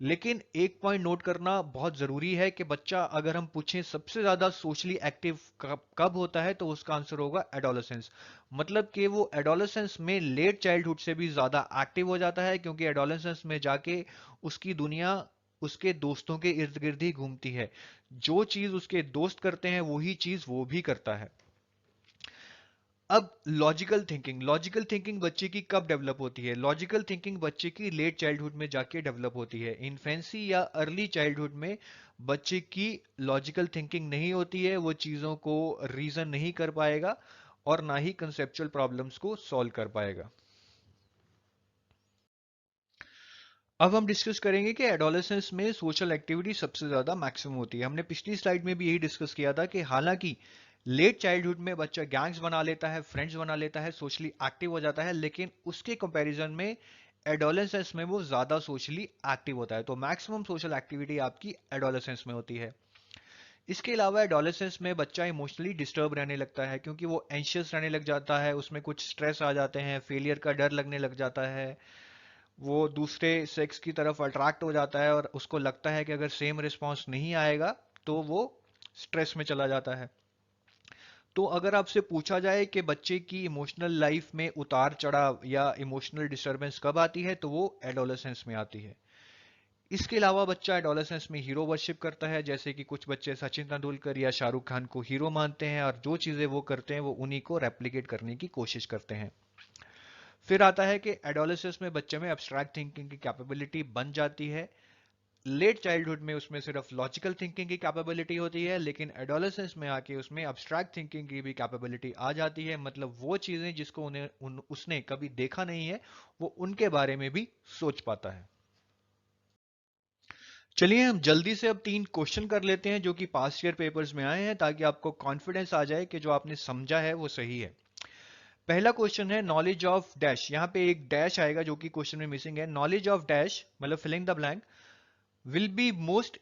लेकिन एक पॉइंट नोट करना बहुत जरूरी है कि बच्चा, अगर हम पूछें सबसे ज्यादा सोशली एक्टिव कब कब होता है, तो उसका आंसर होगा एडोलेसेंस। मतलब कि वो एडोलेसेंस में लेट चाइल्डहुड से भी ज्यादा एक्टिव हो जाता है, क्योंकि एडोलेसेंस में जाके उसकी दुनिया उसके दोस्तों के इर्द गिर्द ही घूमती है। जो चीज उसके दोस्त करते हैं वही चीज वो भी करता है। अब लॉजिकल थिंकिंग बच्चे की कब डेवलप होती है? लॉजिकल थिंकिंग बच्चे की लेट चाइल्डहुड में जाके डेवलप होती है। इन्फेंसी या अर्ली चाइल्डहुड में बच्चे की लॉजिकल थिंकिंग नहीं होती है, वो चीजों को रीजन नहीं कर पाएगा और ना ही कंसेप्चुअल प्रॉब्लम्स को सॉल्व कर पाएगा। अब हम डिस्कस करेंगे कि एडोलेसेंस में सोशल एक्टिविटी सबसे ज्यादा मैक्सिमम होती है। हमने पिछली स्लाइड में भी यही डिस्कस किया था कि हालांकि लेट चाइल्डहुड में बच्चा गैंग्स बना लेता है, फ्रेंड्स बना लेता है, सोशली एक्टिव हो जाता है, लेकिन उसके कंपैरिजन में एडोलेसेंस में वो ज्यादा सोशली एक्टिव होता है। तो मैक्सिमम सोशल एक्टिविटी आपकी एडोलेसेंस में होती है। इसके अलावा एडोलेसेंस में बच्चा इमोशनली डिस्टर्ब रहने लगता है, क्योंकि वो एंशियस रहने लग जाता है, उसमें कुछ स्ट्रेस आ जाते हैं, फेलियर का डर लगने लग जाता है, वो दूसरे सेक्स की तरफ अट्रैक्ट हो जाता है और उसको लगता है कि अगर सेम रिस्पॉन्स नहीं आएगा तो वो स्ट्रेस में चला जाता है। तो अगर आपसे पूछा जाए कि बच्चे की इमोशनल लाइफ में उतार चढ़ाव या इमोशनल डिस्टरबेंस कब आती है, तो वो एडोलेसेंस में आती है। इसके अलावा बच्चा एडोलेसेंस में हीरो वर्शिप करता है, जैसे कि कुछ बच्चे सचिन तेंदुलकर या शाहरुख खान को हीरो मानते हैं और जो चीजें वो करते हैं वो उन्हीं को रेप्लिकेट करने की कोशिश करते हैं। फिर आता है कि एडोलेसेंस में बच्चे में एब्स्ट्रैक्ट थिंकिंग की कैपेबिलिटी बन जाती है। लेट चाइल्डहुड में उसमें सिर्फ लॉजिकल थिंकिंग की कैपेबिलिटी होती है, लेकिन एडोलेसेंस में आके उसमें एब्स्ट्रैक्ट थिंकिंग की भी कैपेबिलिटी आ जाती है। मतलब वो चीजें जिसको उसने कभी देखा नहीं है, वो उनके बारे में भी सोच पाता है। चलिए हम जल्दी से अब 3 क्वेश्चन कर लेते हैं जो कि पास्ट ईयर पेपर्स में आए हैं, ताकि आपको कॉन्फिडेंस आ जाए कि जो आपने समझा है वो सही है। पहला क्वेश्चन है नॉलेज ऑफ डैश। यहाँ पे एक डैश आएगा जो कि क्वेश्चन में मिसिंग है। नॉलेज ऑफ डैश मतलब filling the blank will be most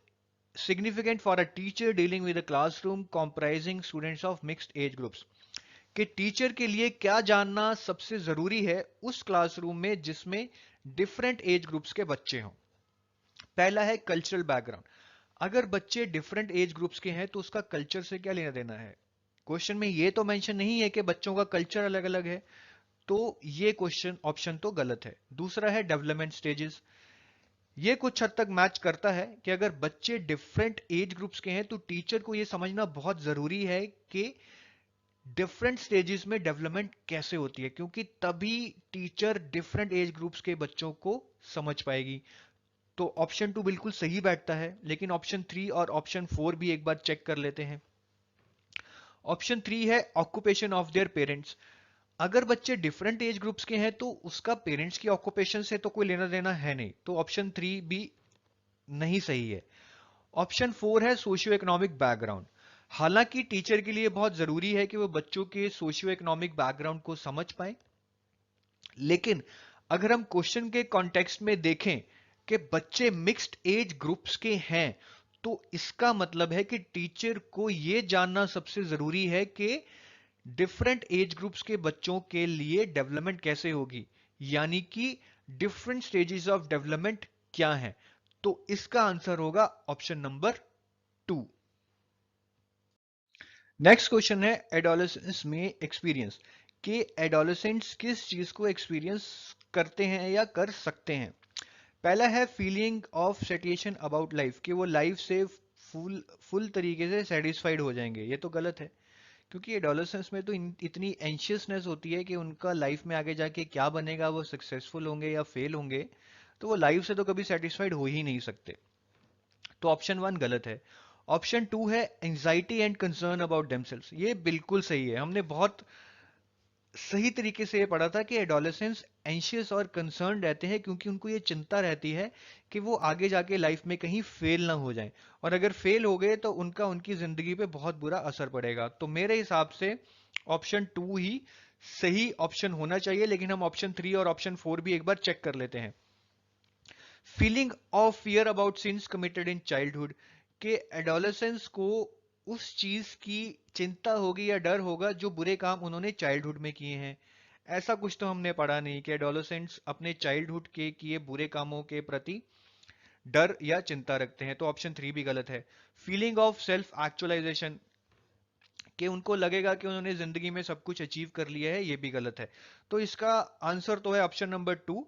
significant for a teacher dealing with a classroom comprising students of mixed age groups। कि टीचर के लिए क्या जानना सबसे जरूरी है उस क्लासरूम में जिसमें डिफरेंट एज ग्रुप्स के बच्चे हों। पहला है कल्चरल बैकग्राउंड। अगर बच्चे डिफरेंट एज ग्रुप्स के हैं तो उसका कल्चर से क्या लेना देना है? क्वेश्चन में ये तो मेंशन नहीं है कि बच्चों का कल्चर अलग अलग है, तो ये क्वेश्चन ऑप्शन तो गलत है। दूसरा है डेवलपमेंट स्टेजेस। ये कुछ हद तक मैच करता है कि अगर बच्चे डिफरेंट एज ग्रुप्स के हैं तो टीचर को यह समझना बहुत जरूरी है कि डिफरेंट स्टेजेस में डेवलपमेंट कैसे होती है, क्योंकि तभी टीचर डिफरेंट एज ग्रुप्स के बच्चों को समझ पाएगी। तो ऑप्शन 2 बिल्कुल सही बैठता है, लेकिन ऑप्शन 3 और ऑप्शन 4 भी एक बार चेक कर लेते हैं। ऑप्शन 3 है ऑक्यूपेशन ऑफ देयर पेरेंट्स। अगर बच्चे डिफरेंट एज ग्रुप्स के हैं तो उसका पेरेंट्स की ऑक्यूपेशन से तो कोई लेना देना है नहीं, तो ऑप्शन 3 भी नहीं सही है। ऑप्शन 4 है सोशियो इकोनॉमिक बैकग्राउंड। हालांकि टीचर के लिए बहुत जरूरी है कि वो बच्चों के सोशियो इकोनॉमिक बैकग्राउंड को समझ पाए, लेकिन अगर हम क्वेश्चन के कॉन्टेक्स्ट में देखें कि बच्चे मिक्स्ड एज ग्रुप्स के हैं, तो इसका मतलब है कि टीचर को यह जानना सबसे जरूरी है कि डिफरेंट एज ग्रुप्स के बच्चों के लिए डेवलपमेंट कैसे होगी, यानी कि डिफरेंट स्टेजेस ऑफ डेवलपमेंट क्या है। तो इसका आंसर होगा ऑप्शन नंबर 2। नेक्स्ट क्वेश्चन है एडोलेसेंस में एक्सपीरियंस, कि एडोलेसेंट्स किस चीज को एक्सपीरियंस करते हैं या कर सकते हैं। पहला है feeling of satisfaction about life, कि वो लाइफ से फुल तरीके से सेटिस्फाइड हो जाएंगे। ये तो गलत है, क्योंकि एडोलेसेंस में तो इतनी एंशियसनेस होती है कि उनका लाइफ में आगे जाके क्या बनेगा, वो सक्सेसफुल होंगे या फेल होंगे, तो वो लाइफ से तो कभी सेटिस्फाइड हो ही नहीं सकते। तो ऑप्शन 1 गलत है। ऑप्शन 2 है anxiety and concern about themselves, ये बिल्कुल सही है। हमने बहुत सही तरीके से ये पढ़ा था कि एडोलेसेंस एंशियस और कंसर्न रहते हैं क्योंकि उनको ये चिंता रहती है कि वो आगे जाके लाइफ में कहीं फेल ना हो जाएं, और अगर फेल हो गए तो उनका उनकी जिंदगी पे बहुत बुरा असर पड़ेगा। तो मेरे हिसाब से ऑप्शन 2 ही सही ऑप्शन होना चाहिए, लेकिन हम ऑप्शन 3 और ऑप्शन 4 भी एक बार चेक कर लेते हैं। Feeling of fear about since committed in childhood, के एडोलेसेंस को उस चीज की चिंता होगी या डर होगा जो बुरे काम उन्होंने चाइल्डहुड में किए हैं। ऐसा कुछ तो हमने पढ़ा नहीं कि एडोलेसेंट्स अपने चाइल्डहुड के किए बुरे कामों के प्रति डर या चिंता रखते हैं। तो ऑप्शन 3 भी गलत है। फीलिंग ऑफ सेल्फ एक्चुअलाइजेशन, कि उनको लगेगा कि उन्होंने जिंदगी में सब कुछ अचीव कर लिया है, ये भी गलत है। तो इसका आंसर तो है ऑप्शन नंबर 2,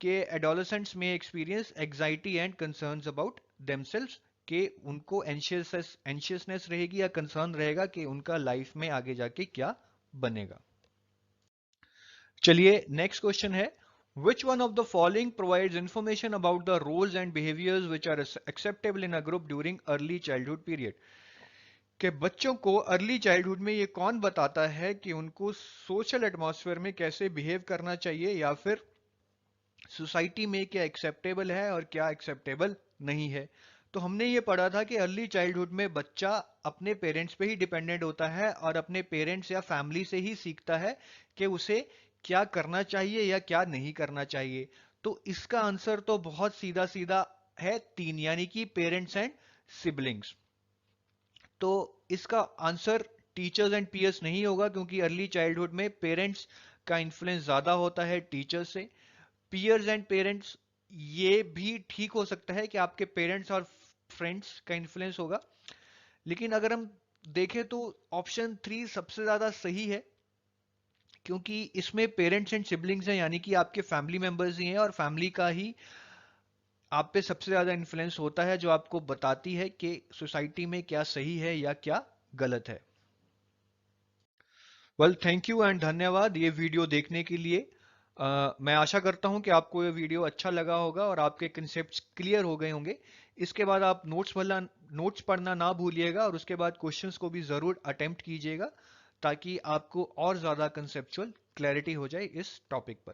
के एडोलेसेंट्स में experience anxiety and concerns about themselves, कि उनको एंशियसनेस रहेगी या कंसर्न रहेगा कि उनका लाइफ में आगे जाके क्या बनेगा। चलिए नेक्स्ट क्वेश्चन है, which one of the following provides information about the roles and behaviours which are acceptable in a group during early childhood period, कि बच्चों को अर्ली चाइल्डहुड में ये कौन बताता है कि उनको सोशल एटमॉस्फेयर में कैसे बिहेव करना चाहिए, या फिर सोसाइटी में क्या एक्सेप्टेबल है और क्या एक्सेप्टेबल नहीं है। तो हमने ये पढ़ा था कि अर्ली चाइल्डहुड में बच्चा अपने पेरेंट्स पे ही डिपेंडेंट होता है और अपने पेरेंट्स या फैमिली से ही सीखता है कि उसे क्या करना चाहिए या क्या नहीं करना चाहिए। तो इसका आंसर तो बहुत सीधा सीधा है 3, यानी कि पेरेंट्स एंड सिबलिंग्स। तो इसका आंसर टीचर्स एंड पीयर्स नहीं होगा, क्योंकि अर्ली चाइल्डहुड में पेरेंट्स का इन्फ्लुएंस ज्यादा होता है टीचर्स से। पीयर्स एंड पेरेंट्स, ये भी ठीक हो सकता है कि आपके पेरेंट्स और फ्रेंड्स का इन्फ्लुएंस होगा, लेकिन अगर हम देखें तो ऑप्शन 3 सबसे ज्यादा सही है, क्योंकि इसमें पेरेंट्स एंड सिबलिंग्स हैं, यानी कि आपके फैमिली मेंबर्स ही हैं, और फैमिली का ही आप पे सबसे ज्यादा इन्फ्लुएंस होता है, जो आपको बताती है कि सोसाइटी में क्या सही है या क्या गलत है। वेल थैंक यू एंड धन्यवाद ये वीडियो देखने के लिए। मैं आशा करता हूं कि आपको ये वीडियो अच्छा लगा होगा और आपके कंसेप्ट्स क्लियर हो गए होंगे। इसके बाद आप नोट्स पढ़ना ना भूलिएगा, और उसके बाद क्वेश्चंस को भी जरूर अटेम्प्ट कीजिएगा, ताकि आपको और ज्यादा कंसेप्चुअल क्लैरिटी हो जाए इस टॉपिक पर।